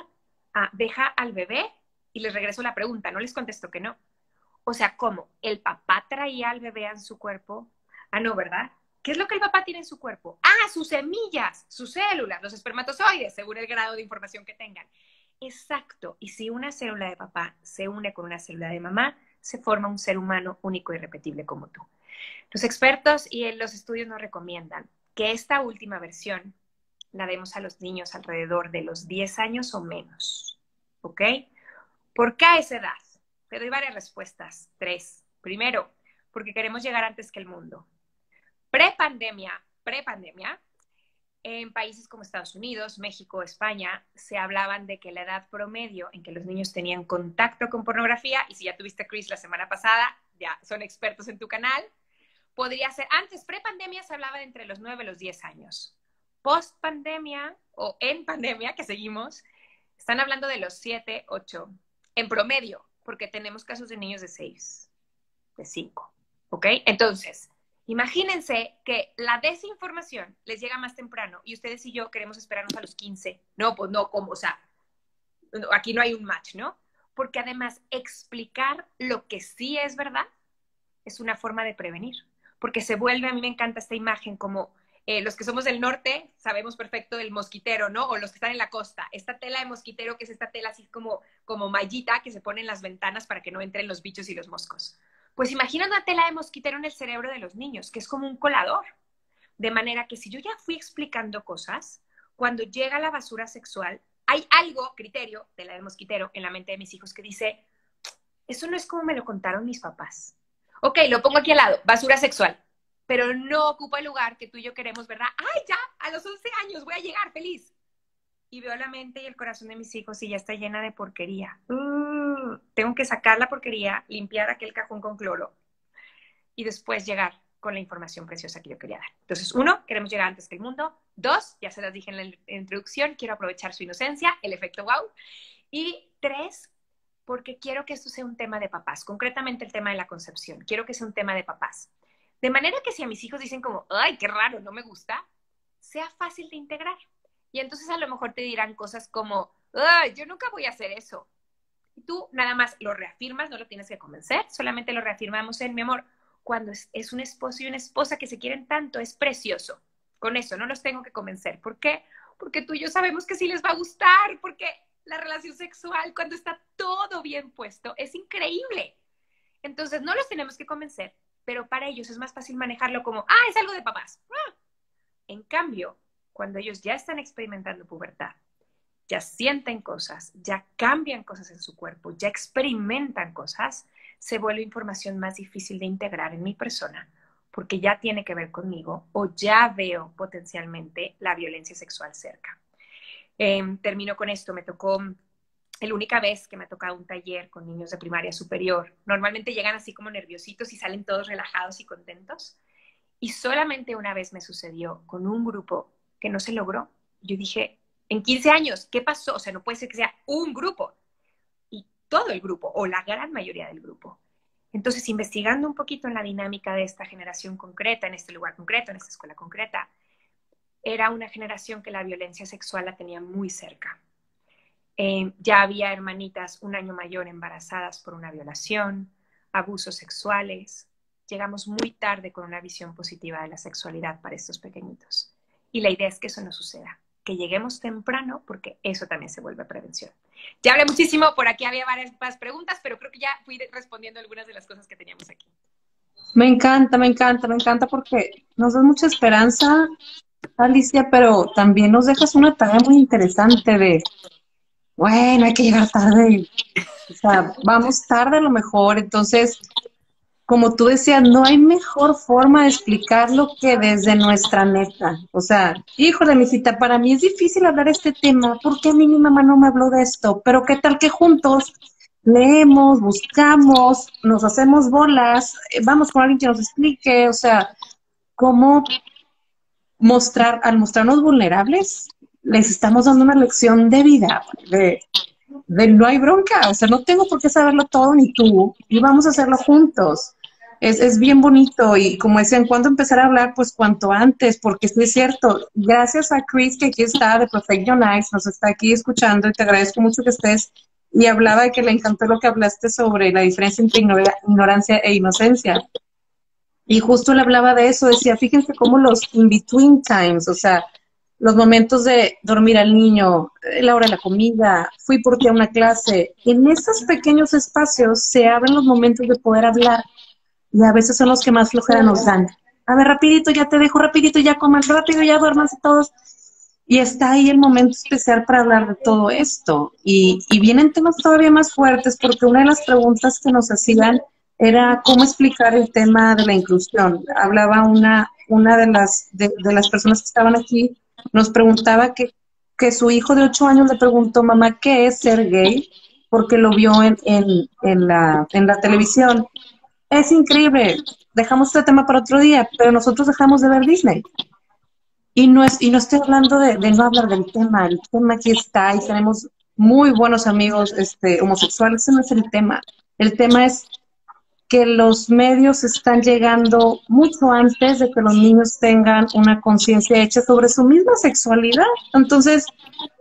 [SPEAKER 2] deja al bebé, y les regreso la pregunta, no les contesto que no. O sea, ¿cómo? ¿El papá traía al bebé en su cuerpo? No, ¿verdad? ¿Qué es lo que el papá tiene en su cuerpo? Sus semillas, sus células, los espermatozoides, según el grado de información que tengan. Exacto. Y si una célula de papá se une con una célula de mamá, se forma un ser humano único y irrepetible como tú. Los expertos y los estudios nos recomiendan que esta última versión la demos a los niños alrededor de los 10 años o menos. ¿Ok? ¿Por qué a esa edad? Te doy varias respuestas. 3. Primero, porque queremos llegar antes que el mundo. Prepandemia, en países como Estados Unidos, México, España, se hablaban de que la edad promedio en que los niños tenían contacto con pornografía, y si ya tuviste a Chris la semana pasada, ya son expertos en tu canal, podría ser, antes, prepandemia se hablaba de entre los 9 y los 10 años. Post-pandemia, o en pandemia, que seguimos, están hablando de los 7, 8, en promedio, porque tenemos casos de niños de 6, de 5, ¿ok? Entonces, imagínense que la desinformación les llega más temprano y ustedes y yo queremos esperarnos a los 15. No, pues no, ¿cómo? O sea, aquí no hay un match, ¿no? porque además explicar lo que sí es verdad es una forma de prevenir, porque se vuelve, a mí me encanta esta imagen como los que somos del norte sabemos perfecto el mosquitero, ¿no? O los que están en la costa, esta tela de mosquitero que es esta tela así como mallita que se pone en las ventanas para que no entren los bichos y los moscos. Pues imagina una tela de mosquitero en el cerebro de los niños, que es como un colador. De manera que si yo ya fui explicando cosas, cuando llega la basura sexual, hay algo, criterio de la de mosquitero en la mente de mis hijos que dice, eso no es como me lo contaron mis papás. Ok, lo pongo aquí al lado, basura sexual, pero no ocupa el lugar que tú y yo queremos, ¿verdad? ¡Ay, ya! A los 11 años voy a llegar feliz. Y veo la mente y el corazón de mis hijos y ya está llena de porquería. Tengo que sacar la porquería, limpiar aquel cajón con cloro y después llegar con la información preciosa que yo quería dar. Entonces, 1, queremos llegar antes que el mundo. 2, ya se las dije en la introducción, quiero aprovechar su inocencia, el efecto wow. Y 3, porque quiero que esto sea un tema de papás, concretamente el tema de la concepción. Quiero que sea un tema de papás. De manera que si a mis hijos dicen como, ay, qué raro, no me gusta, sea fácil de integrar. Y entonces a lo mejor te dirán cosas como, ay, yo nunca voy a hacer eso. Y tú nada más lo reafirmas, no lo tienes que convencer, solamente lo reafirmamos en, mi amor, cuando es un esposo y una esposa que se quieren tanto, es precioso. Con eso, no los tengo que convencer. ¿Por qué? Porque tú y yo sabemos que sí les va a gustar, porque la relación sexual, cuando está todo bien puesto, es increíble. Entonces, no los tenemos que convencer, pero para ellos es más fácil manejarlo como, es algo de papás. En cambio, cuando ellos ya están experimentando pubertad, ya sienten cosas, ya cambian cosas en su cuerpo, ya experimentan cosas, se vuelve información más difícil de integrar en mi persona, porque ya tiene que ver conmigo o ya veo potencialmente la violencia sexual cerca. Termino con esto, me tocó, la única vez que me ha tocado un taller con niños de primaria superior, normalmente llegan así como nerviositos y salen todos relajados y contentos, y solamente una vez me sucedió con un grupo que no se logró. Yo dije, en 15 años, ¿qué pasó? O sea, no puede ser que sea un grupo y todo el grupo o la gran mayoría del grupo. Entonces, investigando un poquito en la dinámica de esta generación concreta, en este lugar concreto, en esta escuela concreta, era una generación que la violencia sexual la tenía muy cerca. Ya había hermanitas un año mayor embarazadas por una violación, abusos sexuales. Llegamos muy tarde con una visión positiva de la sexualidad para estos pequeñitos. Y la idea es que eso no suceda, que lleguemos temprano, porque eso también se vuelve prevención. Ya hablé muchísimo, por aquí había varias más preguntas, pero creo que ya fui respondiendo algunas de las cosas que teníamos aquí.
[SPEAKER 3] Me encanta, me encanta, me encanta porque nos da mucha esperanza, Alicia, pero también nos dejas una tarea muy interesante de, bueno, hay que llegar tarde, o sea, vamos tarde a lo mejor, entonces, como tú decías, no hay mejor forma de explicarlo que desde nuestra neta. O sea, híjole, mijita, para mí es difícil hablar este tema, porque a mí mi mamá no me habló de esto, pero qué tal que juntos leemos, buscamos, nos hacemos bolas, vamos con alguien que nos explique, o sea, cómo al mostrarnos vulnerables, les estamos dando una lección de vida, de no hay bronca, o sea, no tengo por qué saberlo todo ni tú, y vamos a hacerlo juntos. Es bien bonito y como decían, ¿cuándo empezar a hablar? Pues cuanto antes, porque sí es cierto. Gracias a Chris, que aquí está de Perfect Your Nice, nos está aquí escuchando y te agradezco mucho que estés. Y hablaba de que le encantó lo que hablaste sobre la diferencia entre ignorancia e inocencia. Y justo le hablaba de eso, decía, fíjense cómo los in-between times, o sea, los momentos de dormir al niño, la hora de la comida, fui por ti a una clase, en esos pequeños espacios se abren los momentos de poder hablar y a veces son los que más flojera nos dan. A ver, rapidito, ya te dejo, rapidito, ya coman, rápido, ya duérmanse todos. Y está ahí el momento especial para hablar de todo esto. Y vienen temas todavía más fuertes porque una de las preguntas que nos hacían era cómo explicar el tema de la inclusión. Hablaba una de las personas que estaban aquí, nos preguntaba que su hijo de 8 años le preguntó, mamá, ¿qué es ser gay? Porque lo vio en la televisión. Es increíble. Dejamos este tema para otro día, pero nosotros dejamos de ver Disney. Y no estoy hablando de no hablar del tema. El tema aquí está y tenemos muy buenos amigos homosexuales. Ese no es el tema. El tema es que los medios están llegando mucho antes de que los niños tengan una conciencia hecha sobre su misma sexualidad. Entonces,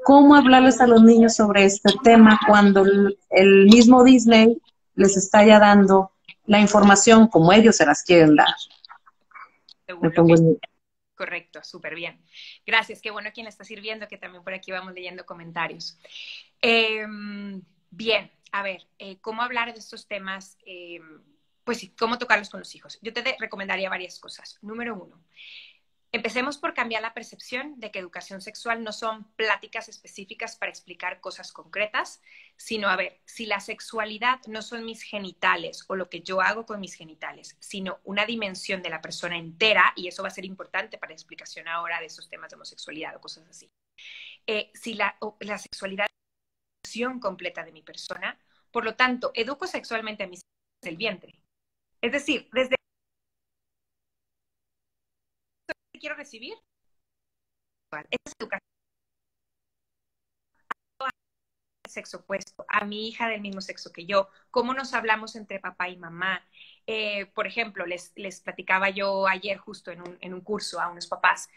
[SPEAKER 3] ¿cómo hablarles a los niños sobre este tema cuando el mismo Disney les está ya dando la información como ellos se las quieren dar? Me pongo en...
[SPEAKER 2] Correcto, súper bien. Gracias, qué bueno quien le está sirviendo, que también por aquí vamos leyendo comentarios. Bien, a ver, ¿cómo hablar de estos temas? Pues sí, ¿cómo tocarlos con los hijos? Yo te recomendaría varias cosas. Número 1, empecemos por cambiar la percepción de que educación sexual no son pláticas específicas para explicar cosas concretas, sino, a ver, si la sexualidad no son mis genitales o lo que yo hago con mis genitales, sino una dimensión de la persona entera, y eso va a ser importante para la explicación ahora de esos temas de homosexualidad o cosas así. Si la sexualidad es la dimensión completa de mi persona, por lo tanto, educo sexualmente a mis hijos desde el vientre. Es decir, desde que quiero recibir, esa es educación. Sexo opuesto, a mi hija del mismo sexo que yo, cómo nos hablamos entre papá y mamá. Por ejemplo, les platicaba yo ayer justo en un curso a unos papás.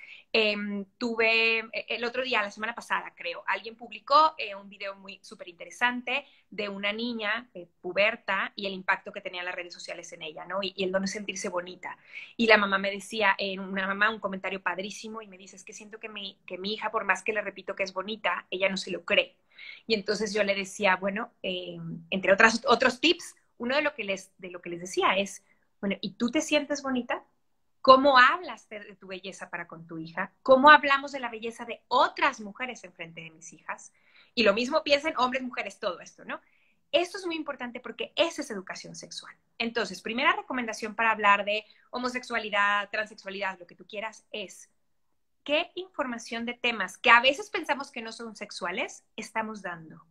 [SPEAKER 2] Tuve el otro día, la semana pasada creo, alguien publicó un video muy súper interesante de una niña puberta y el impacto que tenían las redes sociales en ella, ¿no? Y el no sentirse bonita. Y la mamá me decía, una mamá, un comentario padrísimo, y me dice, es que siento que mi hija, por más que le repito que es bonita, ella no se lo cree. Y entonces yo le decía, bueno, entre otros tips, uno de lo que les decía es, bueno, ¿y tú te sientes bonita? ¿Cómo hablas de tu belleza para con tu hija? ¿Cómo hablamos de la belleza de otras mujeres enfrente de mis hijas? Y lo mismo piensen hombres, mujeres, todo esto, ¿no? Esto es muy importante porque esa es educación sexual. Entonces, primera recomendación para hablar de homosexualidad, transexualidad, lo que tú quieras, es ¿qué información de temas que a veces pensamos que no son sexuales estamos dando?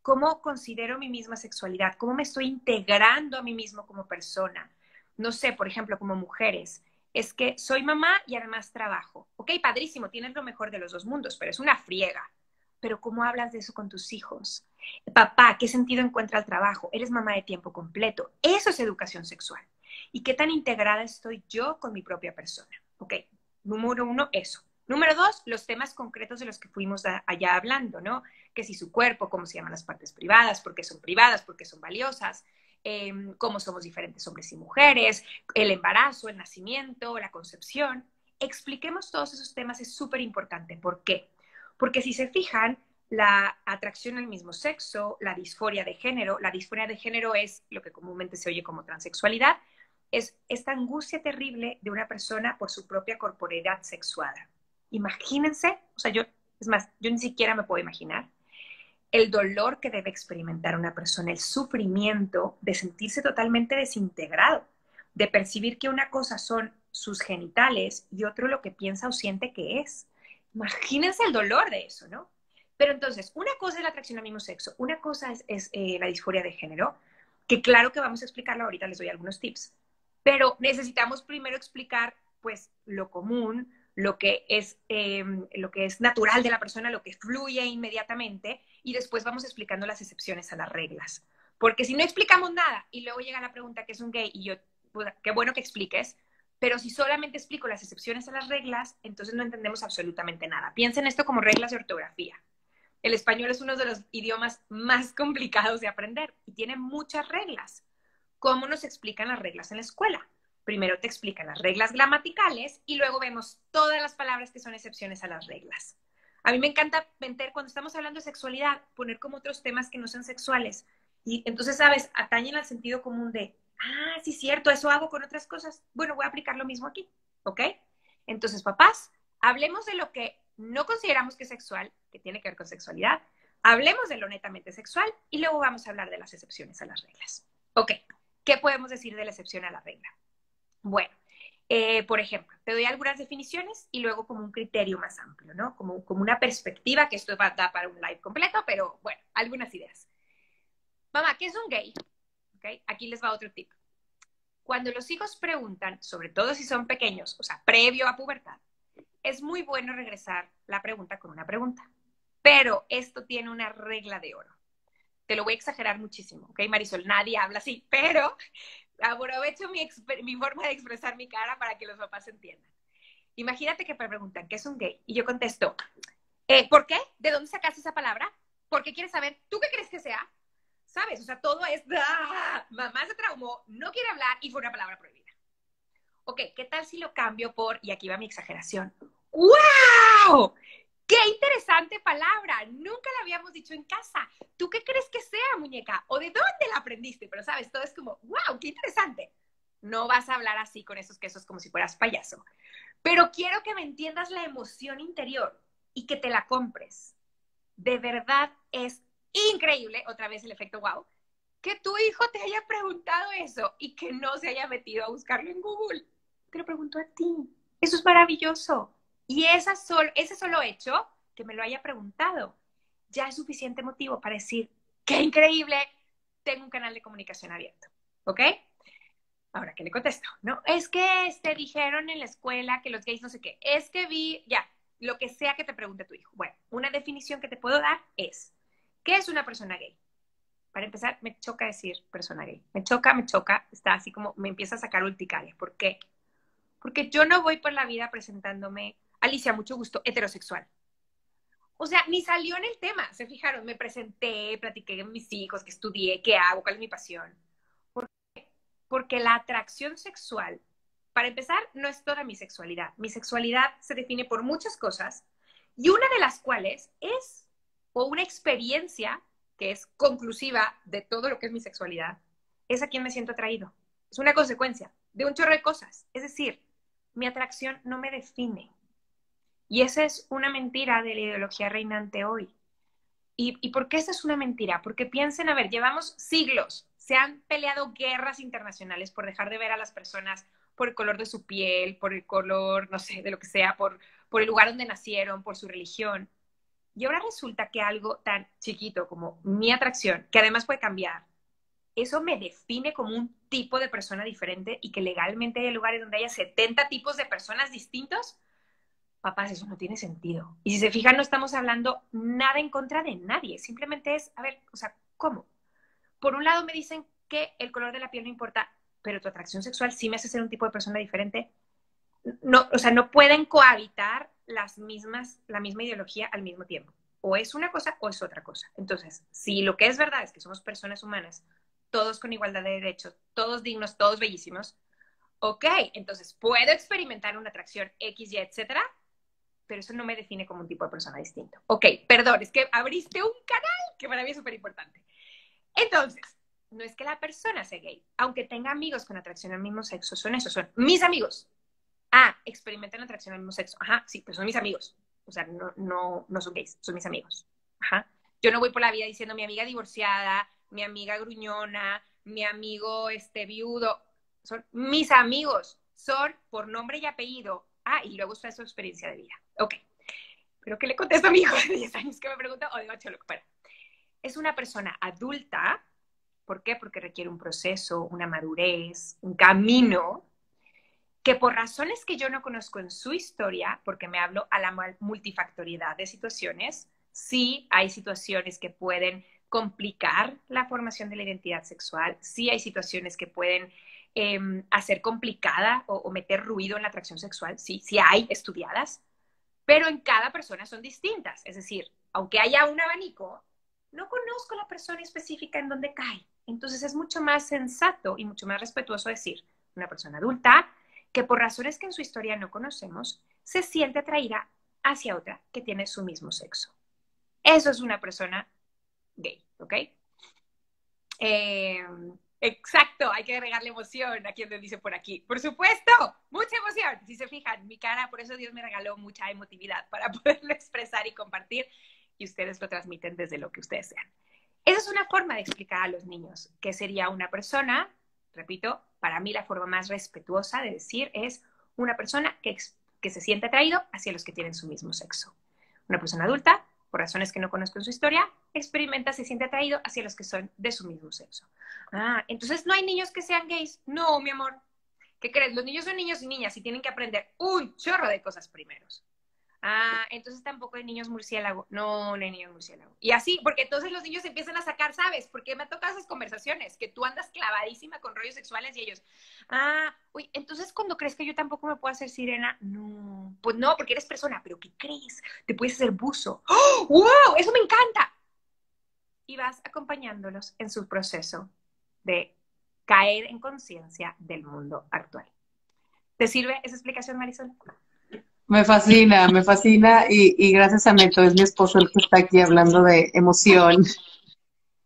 [SPEAKER 2] ¿Cómo considero mi misma sexualidad? ¿Cómo me estoy integrando a mí mismo como persona? No sé, por ejemplo, como mujeres, es que soy mamá y además trabajo. Ok, padrísimo, tienes lo mejor de los dos mundos, pero es una friega. Pero ¿cómo hablas de eso con tus hijos? Papá, ¿qué sentido encuentra el trabajo? Eres mamá de tiempo completo. Eso es educación sexual. ¿Y qué tan integrada estoy yo con mi propia persona? Ok, número 1, eso. Número 2, los temas concretos de los que fuimos allá hablando, ¿no? Que si su cuerpo, cómo se llaman las partes privadas, por qué son valiosas, cómo somos diferentes hombres y mujeres, el embarazo, el nacimiento, la concepción. Expliquemos todos esos temas, es súper importante. ¿Por qué? Porque si se fijan, la atracción al mismo sexo, la disforia de género es lo que comúnmente se oye como transexualidad, es esta angustia terrible de una persona por su propia corporeidad sexuada. Imagínense, o sea, es más, yo ni siquiera me puedo imaginar el dolor que debe experimentar una persona, el sufrimiento de sentirse totalmente desintegrado, de percibir que una cosa son sus genitales y otro lo que piensa o siente que es. Imagínense el dolor de eso, ¿no? Pero entonces, una cosa es la atracción al mismo sexo, una cosa es la disforia de género, que claro que vamos a explicarlo ahorita, les doy algunos tips, pero necesitamos primero explicar, pues, lo común, lo que es natural de la persona, lo que fluye inmediatamente, y después vamos explicando las excepciones a las reglas. Porque si no explicamos nada y luego llega la pregunta ¿qué es un gay? Y yo, pues, qué bueno que expliques, pero si solamente explico las excepciones a las reglas, entonces no entendemos absolutamente nada. Piensen esto como reglas de ortografía. El español es uno de los idiomas más complicados de aprender y tiene muchas reglas. ¿Cómo nos explican las reglas en la escuela? Primero te explican las reglas gramaticales y luego vemos todas las palabras que son excepciones a las reglas. A mí me encanta meter, cuando estamos hablando de sexualidad, poner como otros temas que no sean sexuales. Y entonces, ¿sabes? Atañen al sentido común de, sí, cierto, eso hago con otras cosas. Bueno, voy a aplicar lo mismo aquí, ¿ok? Entonces, papás, hablemos de lo que no consideramos que es sexual, que tiene que ver con sexualidad. Hablemos de lo netamente sexual y luego vamos a hablar de las excepciones a las reglas. Ok, ¿qué podemos decir de la excepción a la regla? Bueno, por ejemplo, te doy algunas definiciones y luego como un criterio más amplio, ¿no? Como una perspectiva, que esto va a dar para un live completo, pero bueno, algunas ideas. Mamá, ¿qué es un gay? ¿Okay? Aquí les va otro tip. Cuando los hijos preguntan, sobre todo si son pequeños, o sea, previo a pubertad, es muy bueno regresar la pregunta con una pregunta. Pero esto tiene una regla de oro. Te lo voy a exagerar muchísimo, ¿ok, Marisol? Nadie habla así, pero aprovecho mi forma de expresar mi cara para que los papás entiendan. Imagínate que me preguntan, ¿qué es un gay? Y yo contesto, ¿por qué? ¿De dónde sacaste esa palabra? ¿Por qué quieres saber? ¿Tú qué crees que sea? ¿Sabes? O sea, todo es, ¡ah! Mamá se traumó, no quiere hablar y fue una palabra prohibida. Ok, ¿qué tal si lo cambio por, y aquí va mi exageración, ¡wow! ¡Qué interesante palabra! Nunca la habíamos dicho en casa. ¿Tú qué crees que sea, muñeca? ¿O de dónde la aprendiste? Pero, ¿sabes? Todo es como, ¡wow! ¡Qué interesante! No vas a hablar así con esos quesos como si fueras payaso. Pero quiero que me entiendas la emoción interior y que te la compres. De verdad es increíble, otra vez el efecto wow, que tu hijo te haya preguntado eso y que no se haya metido a buscarlo en Google. Te lo preguntó a ti. Eso es maravilloso. Y ese solo hecho, que me lo haya preguntado, ya es suficiente motivo para decir, qué increíble, tengo un canal de comunicación abierto. ¿Ok? Ahora, ¿qué le contesto? No, es que dijeron en la escuela que los gays no sé qué. Es que vi, ya, lo que sea que te pregunte tu hijo. Bueno, una definición que te puedo dar es, ¿qué es una persona gay? Para empezar, me choca decir persona gay. Me choca, está así como, me empieza a sacar urticaria. ¿Por qué? Porque yo no voy por la vida presentándome, Alicia, mucho gusto, heterosexual. O sea, ni salió en el tema, ¿se fijaron? Me presenté, platiqué con mis hijos, qué estudié, qué hago, cuál es mi pasión. Porque la atracción sexual, para empezar, no es toda mi sexualidad. Mi sexualidad se define por muchas cosas y una de las cuales es o una experiencia que es conclusiva de todo lo que es mi sexualidad, es a quien me siento atraído. Es una consecuencia de un chorro de cosas. Es decir, mi atracción no me define. Y esa es una mentira de la ideología reinante hoy. ¿Y por qué esa es una mentira? Porque piensen, a ver, llevamos siglos, se han peleado guerras internacionales por dejar de ver a las personas por el color de su piel, por el color, no sé, de lo que sea, por el lugar donde nacieron, por su religión. Y ahora resulta que algo tan chiquito como mi atracción, que además puede cambiar, eso me define como un tipo de persona diferente y que legalmente hay lugares donde haya 70 tipos de personas distintos. Papás, eso no tiene sentido. Y si se fijan, no estamos hablando nada en contra de nadie. Simplemente es, a ver, o sea, ¿cómo? Por un lado me dicen que el color de la piel no importa, pero tu atracción sexual sí me hace ser un tipo de persona diferente. No, o sea, no pueden cohabitar la misma ideología al mismo tiempo. O es una cosa o es otra cosa. Entonces, si lo que es verdad es que somos personas humanas, todos con igualdad de derechos, todos dignos, todos bellísimos, ok, entonces puedo experimentar una atracción X, Y, etcétera, pero eso no me define como un tipo de persona distinto. Ok, perdón, es que abriste un canal que para mí es súper importante. Entonces, no es que la persona sea gay, aunque tenga amigos con atracción al mismo sexo, son mis amigos. Ah, experimentan atracción al mismo sexo. Ajá, sí, pero son mis amigos. O sea, no son gays, son mis amigos. Ajá. Yo no voy por la vida diciendo mi amiga divorciada, mi amiga gruñona, mi amigo viudo. Son mis amigos. Son por nombre y apellido. Ah, y luego está su experiencia de vida. Ok. Pero ¿qué le contesto a mi hijo de 10 años que me pregunta? O de 8, lo que fuera. Es una persona adulta. ¿Por qué? Porque requiere un proceso, una madurez, un camino que por razones que yo no conozco en su historia, porque me hablo a la multifactoriedad de situaciones, sí hay situaciones que pueden complicar la formación de la identidad sexual, sí hay situaciones que pueden hacer complicada o meter ruido en la atracción sexual, sí hay estudiadas, pero en cada persona son distintas. Es decir, aunque haya un abanico, no conozco la persona específica en donde cae. Entonces es mucho más sensato y mucho más respetuoso decir, una persona adulta que por razones que en su historia no conocemos, se siente atraída hacia otra que tiene su mismo sexo. Eso es una persona gay, ¿ok? Exacto, hay que agregarle emoción a quien le dice por aquí. Por supuesto, mucha emoción. Si se fijan, mi cara, por eso Dios me regaló mucha emotividad para poderlo expresar y compartir y ustedes lo transmiten desde lo que ustedes sean. Esa es una forma de explicar a los niños qué sería una persona. Repito, para mí la forma más respetuosa de decir es una persona que se siente atraído hacia los que tienen su mismo sexo. Una persona adulta, por razones que no conozco en su historia, experimenta, se siente atraído hacia los que son de su mismo sexo. Ah, entonces no hay niños que sean gays. No, mi amor. ¿Qué crees? Los niños son niños y niñas y tienen que aprender un chorro de cosas primeros. Ah, entonces tampoco hay niños murciélago. No, no hay niños murciélago. Y así, porque entonces los niños empiezan a sacar, ¿sabes? Porque me ha tocado esas conversaciones, que tú andas clavadísima con rollos sexuales y ellos, uy, entonces cuando crees que yo tampoco me puedo hacer sirena, no, pues no, porque eres persona, pero ¿qué crees? Te puedes hacer buzo. ¡Oh, wow! Eso me encanta. Y vas acompañándolos en su proceso de caer en conciencia del mundo actual. ¿Te sirve esa explicación, Marisol?
[SPEAKER 3] Me fascina y gracias a Neto, es mi esposo el que está aquí hablando de emoción.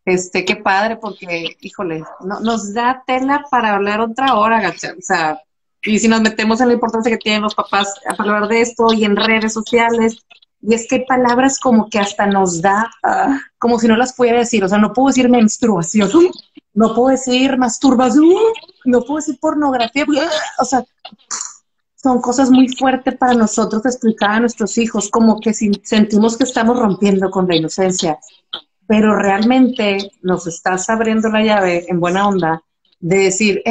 [SPEAKER 3] Qué padre porque, híjole, no, nos da tela para hablar otra hora, gacha. O sea, y si nos metemos en la importancia que tienen los papás para hablar de esto y en redes sociales, y es que hay palabras como que hasta nos da, como si no las pudiera decir. O sea, no puedo decir menstruación, no puedo decir masturbación, no puedo decir pornografía, o sea, son cosas muy fuertes para nosotros explicar a nuestros hijos, como que si sentimos que estamos rompiendo con la inocencia, pero realmente nos estás abriendo la llave en buena onda de decir,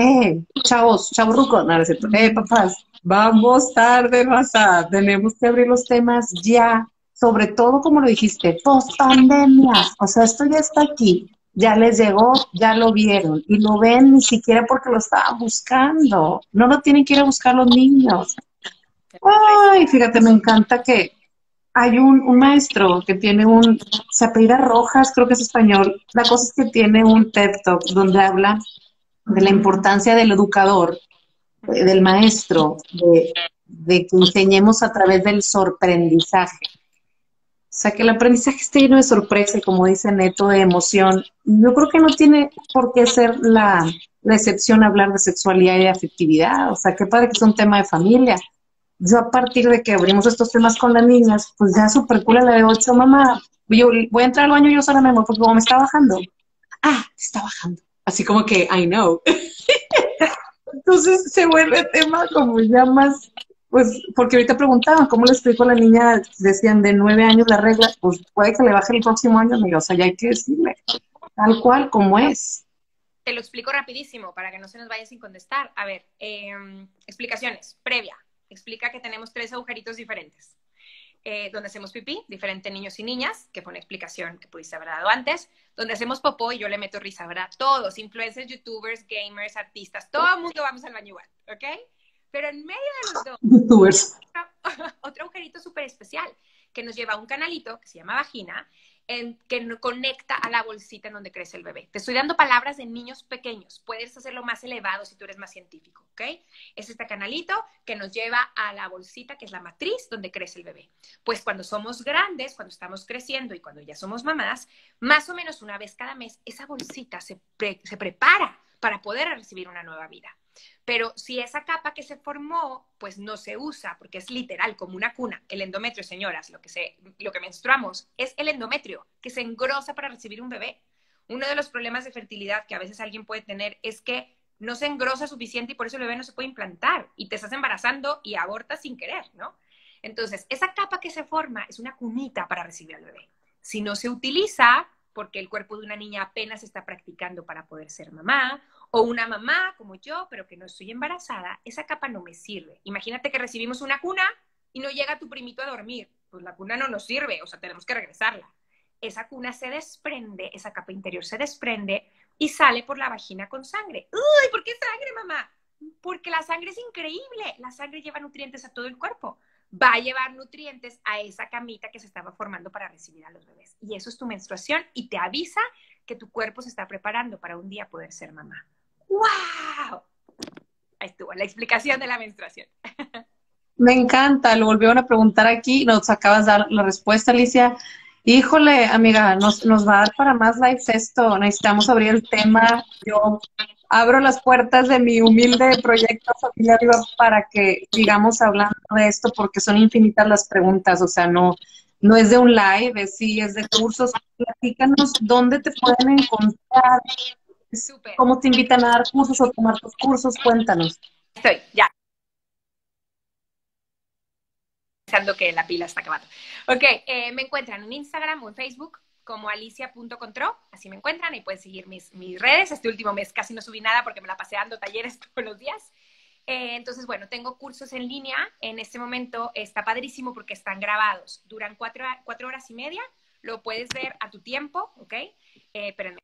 [SPEAKER 3] chavos, ruco, no, no es cierto, papás, vamos tarde, raza, tenemos que abrir los temas ya, sobre todo como lo dijiste, post pandemia, o sea, esto ya está aquí, ya les llegó, ya lo vieron, y lo ven ni siquiera porque lo estaban buscando, no lo tienen que ir a buscar los niños. Ay, fíjate, me encanta que hay un maestro que tiene se apellida Rojas, creo que es español. La cosa es que tiene un TED Talk donde habla de la importancia del educador, del maestro, de que enseñemos a través del sorprendizaje. O sea, que el aprendizaje esté lleno de sorpresa y, como dice Neto, de emoción. Yo creo que no tiene por qué ser la excepción hablar de sexualidad y de afectividad. O sea, qué padre que es un tema de familia. Yo, a partir de que abrimos estos temas con las niñas, pues ya super cool a la de 8, mamá, yo voy a entrar al baño yo sola, mi amor, porque como me está bajando. Está bajando. Así como que, I know. Entonces se vuelve tema como ya más, pues, porque ahorita preguntaban, ¿cómo le explico a la niña? Decían, de 9 años la regla, pues puede que le baje el próximo año, amiga, o sea, ya hay que decirle, tal cual como es.
[SPEAKER 2] Te lo explico rapidísimo para que no se nos vaya sin contestar. A ver, explicaciones. Previa. Explica que tenemos 3 agujeritos diferentes. Donde hacemos pipí, diferente niños y niñas, que fue una explicación que pudiste haber dado antes. Donde hacemos popó y yo le meto risa, ¿verdad? Todos, influencers, youtubers, gamers, artistas, todo el mundo vamos al baño igual, ¿ok? Pero en medio de los dos,
[SPEAKER 3] Youtubers.
[SPEAKER 2] otro agujerito súper especial que nos lleva a un canalito que se llama vagina, que conecta a la bolsita en donde crece el bebé. Te estoy dando palabras de niños pequeños. Puedes hacerlo más elevado si tú eres más científico, ¿ok? Es este canalito que nos lleva a la bolsita, que es la matriz, donde crece el bebé. Pues cuando somos grandes, cuando estamos creciendo y cuando ya somos mamás, más o menos una vez cada mes, esa bolsita se prepara para poder recibir una nueva vida. Pero si esa capa que se formó, pues no se usa, porque es literal, como una cuna. El endometrio, señoras, lo que menstruamos, es el endometrio, que se engrosa para recibir un bebé. Uno de los problemas de fertilidad que a veces alguien puede tener es que no se engrosa suficiente y por eso el bebé no se puede implantar. Y te estás embarazando y abortas sin querer, ¿no? Entonces, esa capa que se forma es una cunita para recibir al bebé. Si no se utiliza, porque el cuerpo de una niña apenas está practicando para poder ser mamá, o una mamá como yo, pero que no estoy embarazada, esa capa no me sirve. Imagínate que recibimos una cuna y no llega tu primito a dormir. Pues la cuna no nos sirve, o sea, tenemos que regresarla. Esa cuna se desprende, esa capa interior se desprende y sale por la vagina con sangre. ¡Uy! ¿Por qué sangre, mamá? Porque la sangre es increíble. La sangre lleva nutrientes a todo el cuerpo. Va a llevar nutrientes a esa camita que se estaba formando para recibir a los bebés. Y eso es tu menstruación y te avisa que tu cuerpo se está preparando para un día poder ser mamá. ¡Wow! Ahí estuvo la explicación de la menstruación.
[SPEAKER 3] Me encanta, lo volvieron a preguntar aquí, nos acabas de dar la respuesta, Alicia. Híjole, amiga, nos va a dar para más lives esto, necesitamos abrir el tema. Yo abro las puertas de mi humilde proyecto Familia Viva para que sigamos hablando de esto, porque son infinitas las preguntas, o sea, no es de un live, es de cursos. Platícanos dónde te pueden encontrar,
[SPEAKER 2] Súper.
[SPEAKER 3] cómo te invitan a dar cursos o tomar tus cursos, cuéntanos.
[SPEAKER 2] Estoy, ya. Pensando que la pila está acabando. Ok, me encuentran en Instagram o en Facebook como alicia.control, así me encuentran y pueden seguir mis redes. Este último mes casi no subí nada porque me la pasé dando talleres todos los días. Entonces, bueno, tengo cursos en línea. En este momento está padrísimo porque están grabados. Duran 4 horas y media. Lo puedes ver a tu tiempo, ¿ok? Espérenme.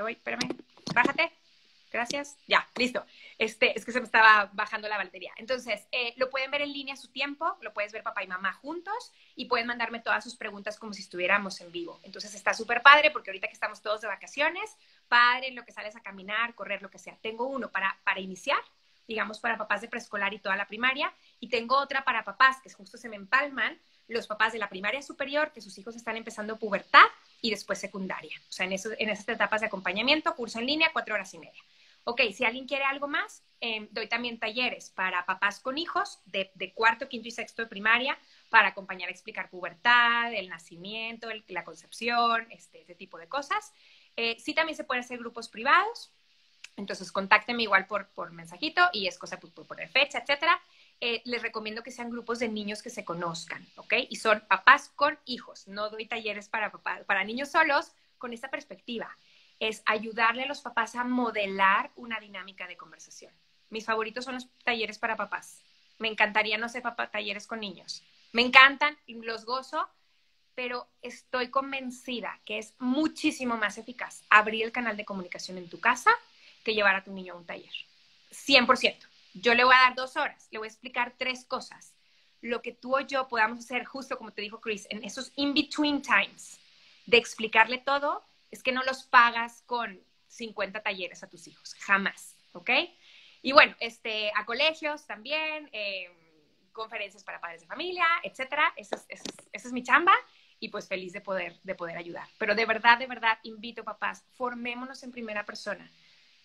[SPEAKER 2] Espérame. Bájate. Gracias. Ya, listo. Es que se me estaba bajando la batería. Entonces, lo pueden ver en línea a su tiempo, lo puedes ver papá y mamá juntos y pueden mandarme todas sus preguntas como si estuviéramos en vivo. Entonces, está súper padre porque ahorita que estamos todos de vacaciones, padre en lo que sales a caminar, correr, lo que sea. Tengo uno para iniciar, digamos, para papás de preescolar y toda la primaria, y tengo otra para papás que justo se me empalman, los papás de la primaria superior, que sus hijos están empezando pubertad y después secundaria. O sea, en esas etapas de acompañamiento, curso en línea, 4 horas y media. Ok, si alguien quiere algo más, doy también talleres para papás con hijos de cuarto, quinto y sexto de primaria para acompañar a explicar pubertad, el nacimiento, la concepción, ese tipo de cosas. Sí, también se pueden hacer grupos privados. Entonces, contáctenme igual por mensajito y es cosa por fecha, etcétera. Les recomiendo que sean grupos de niños que se conozcan, ¿ok? Y son papás con hijos. No doy talleres para niños solos con esta perspectiva. Es ayudarle a los papás a modelar una dinámica de conversación. Mis favoritos son los talleres para papás. Me encantaría, no sé, talleres con niños. Me encantan, los gozo, pero estoy convencida que es muchísimo más eficaz abrir el canal de comunicación en tu casa que llevar a tu niño a un taller. 100%. Yo le voy a dar 2 horas, le voy a explicar 3 cosas. Lo que tú o yo podamos hacer, justo como te dijo Chris, en esos in-between times, de explicarle todo, es que no los pagas con 50 talleres a tus hijos, jamás, ¿ok? Y bueno, a colegios también, conferencias para padres de familia, etcétera. Esa es mi chamba y pues feliz de poder ayudar. Pero de verdad, invito papás, formémonos en primera persona.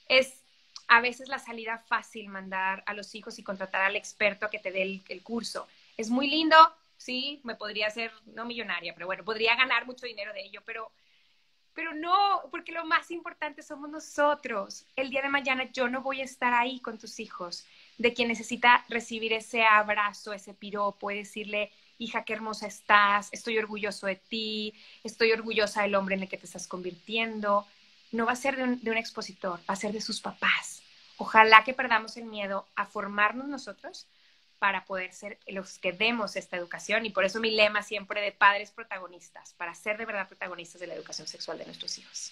[SPEAKER 2] Es a veces la salida fácil mandar a los hijos y contratar al experto a que te dé el curso. Es muy lindo, sí, me podría hacer, no millonaria, pero bueno, podría ganar mucho dinero de ello, pero no, porque lo más importante somos nosotros. El día de mañana yo no voy a estar ahí con tus hijos, de quien necesita recibir ese abrazo, ese piropo, y decirle, hija, qué hermosa estás, estoy orgulloso de ti, estoy orgullosa del hombre en el que te estás convirtiendo. No va a ser de un expositor, va a ser de sus papás. Ojalá que perdamos el miedo a formarnos nosotros para poder ser los que demos esta educación, y por eso mi lema siempre de padres protagonistas, para ser de verdad protagonistas de la educación sexual de nuestros hijos.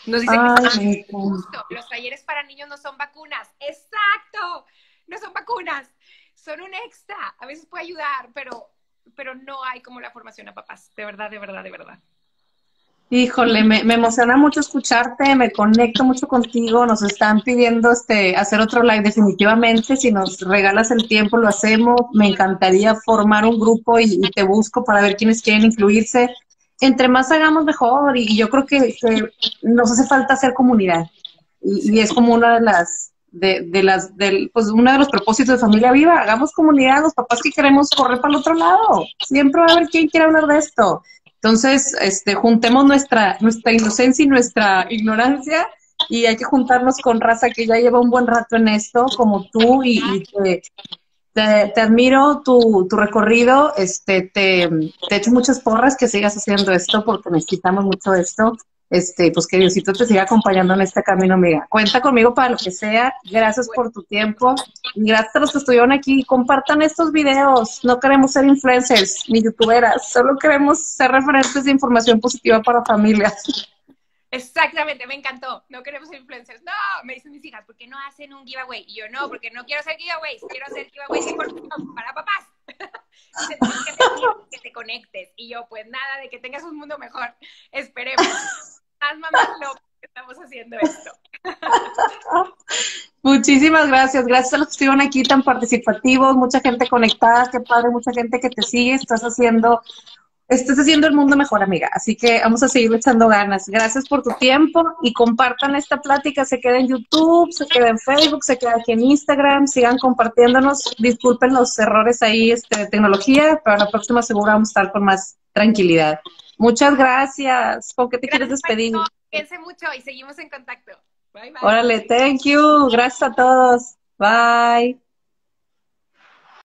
[SPEAKER 2] Nos dicen que justo, los talleres para niños no son vacunas. ¡Exacto! No son vacunas, son un extra. A veces puede ayudar, pero no hay como la formación a papás. De verdad.
[SPEAKER 3] Híjole, me emociona mucho escucharte, me conecto mucho contigo, nos están pidiendo hacer otro live definitivamente, si nos regalas el tiempo lo hacemos, me encantaría formar un grupo y te busco para ver quiénes quieren incluirse. Entre más hagamos mejor y yo creo que nos hace falta hacer comunidad y es como una pues uno de los propósitos de Familia Viva, hagamos comunidad, los papás que queremos correr para el otro lado, siempre va a haber quien quiera hablar de esto. Entonces, juntemos nuestra inocencia y nuestra ignorancia y hay que juntarnos con raza que ya lleva un buen rato en esto, como tú, y te admiro tu recorrido, te echo muchas porras que sigas haciendo esto porque necesitamos mucho esto, pues que Diosito te siga acompañando en este camino, amiga. Cuenta conmigo para lo que sea, gracias por tu tiempo y gracias a los que estuvieron aquí. Compartan estos videos, no queremos ser influencers ni youtuberas, solo queremos ser referentes de información positiva para familias.
[SPEAKER 2] Exactamente, me encantó. No queremos ser influencers. No, me dicen mis hijas, ¿por qué no hacen un giveaway? Y yo, no, porque no quiero hacer giveaways, quiero hacer giveaways para papás. Dicen, que te conectes. Y yo, pues nada, de que tengas un mundo mejor. Esperemos. Más mamás locas que estamos haciendo esto.
[SPEAKER 3] Muchísimas gracias. Gracias a los que estuvieron aquí tan participativos, mucha gente conectada, qué padre, mucha gente que te sigue. Estás haciendo el mundo mejor, amiga. Así que vamos a seguir echando ganas. Gracias por tu tiempo y compartan esta plática. Se queda en YouTube, se queda en Facebook, se queda aquí en Instagram. Sigan compartiéndonos. Disculpen los errores ahí de tecnología, pero la próxima seguro vamos a estar con más tranquilidad. Muchas gracias. ¿Con qué te quieres despedir?
[SPEAKER 2] Cuídense mucho y seguimos en contacto. Bye, bye.
[SPEAKER 3] Órale, thank you. Gracias a todos. Bye.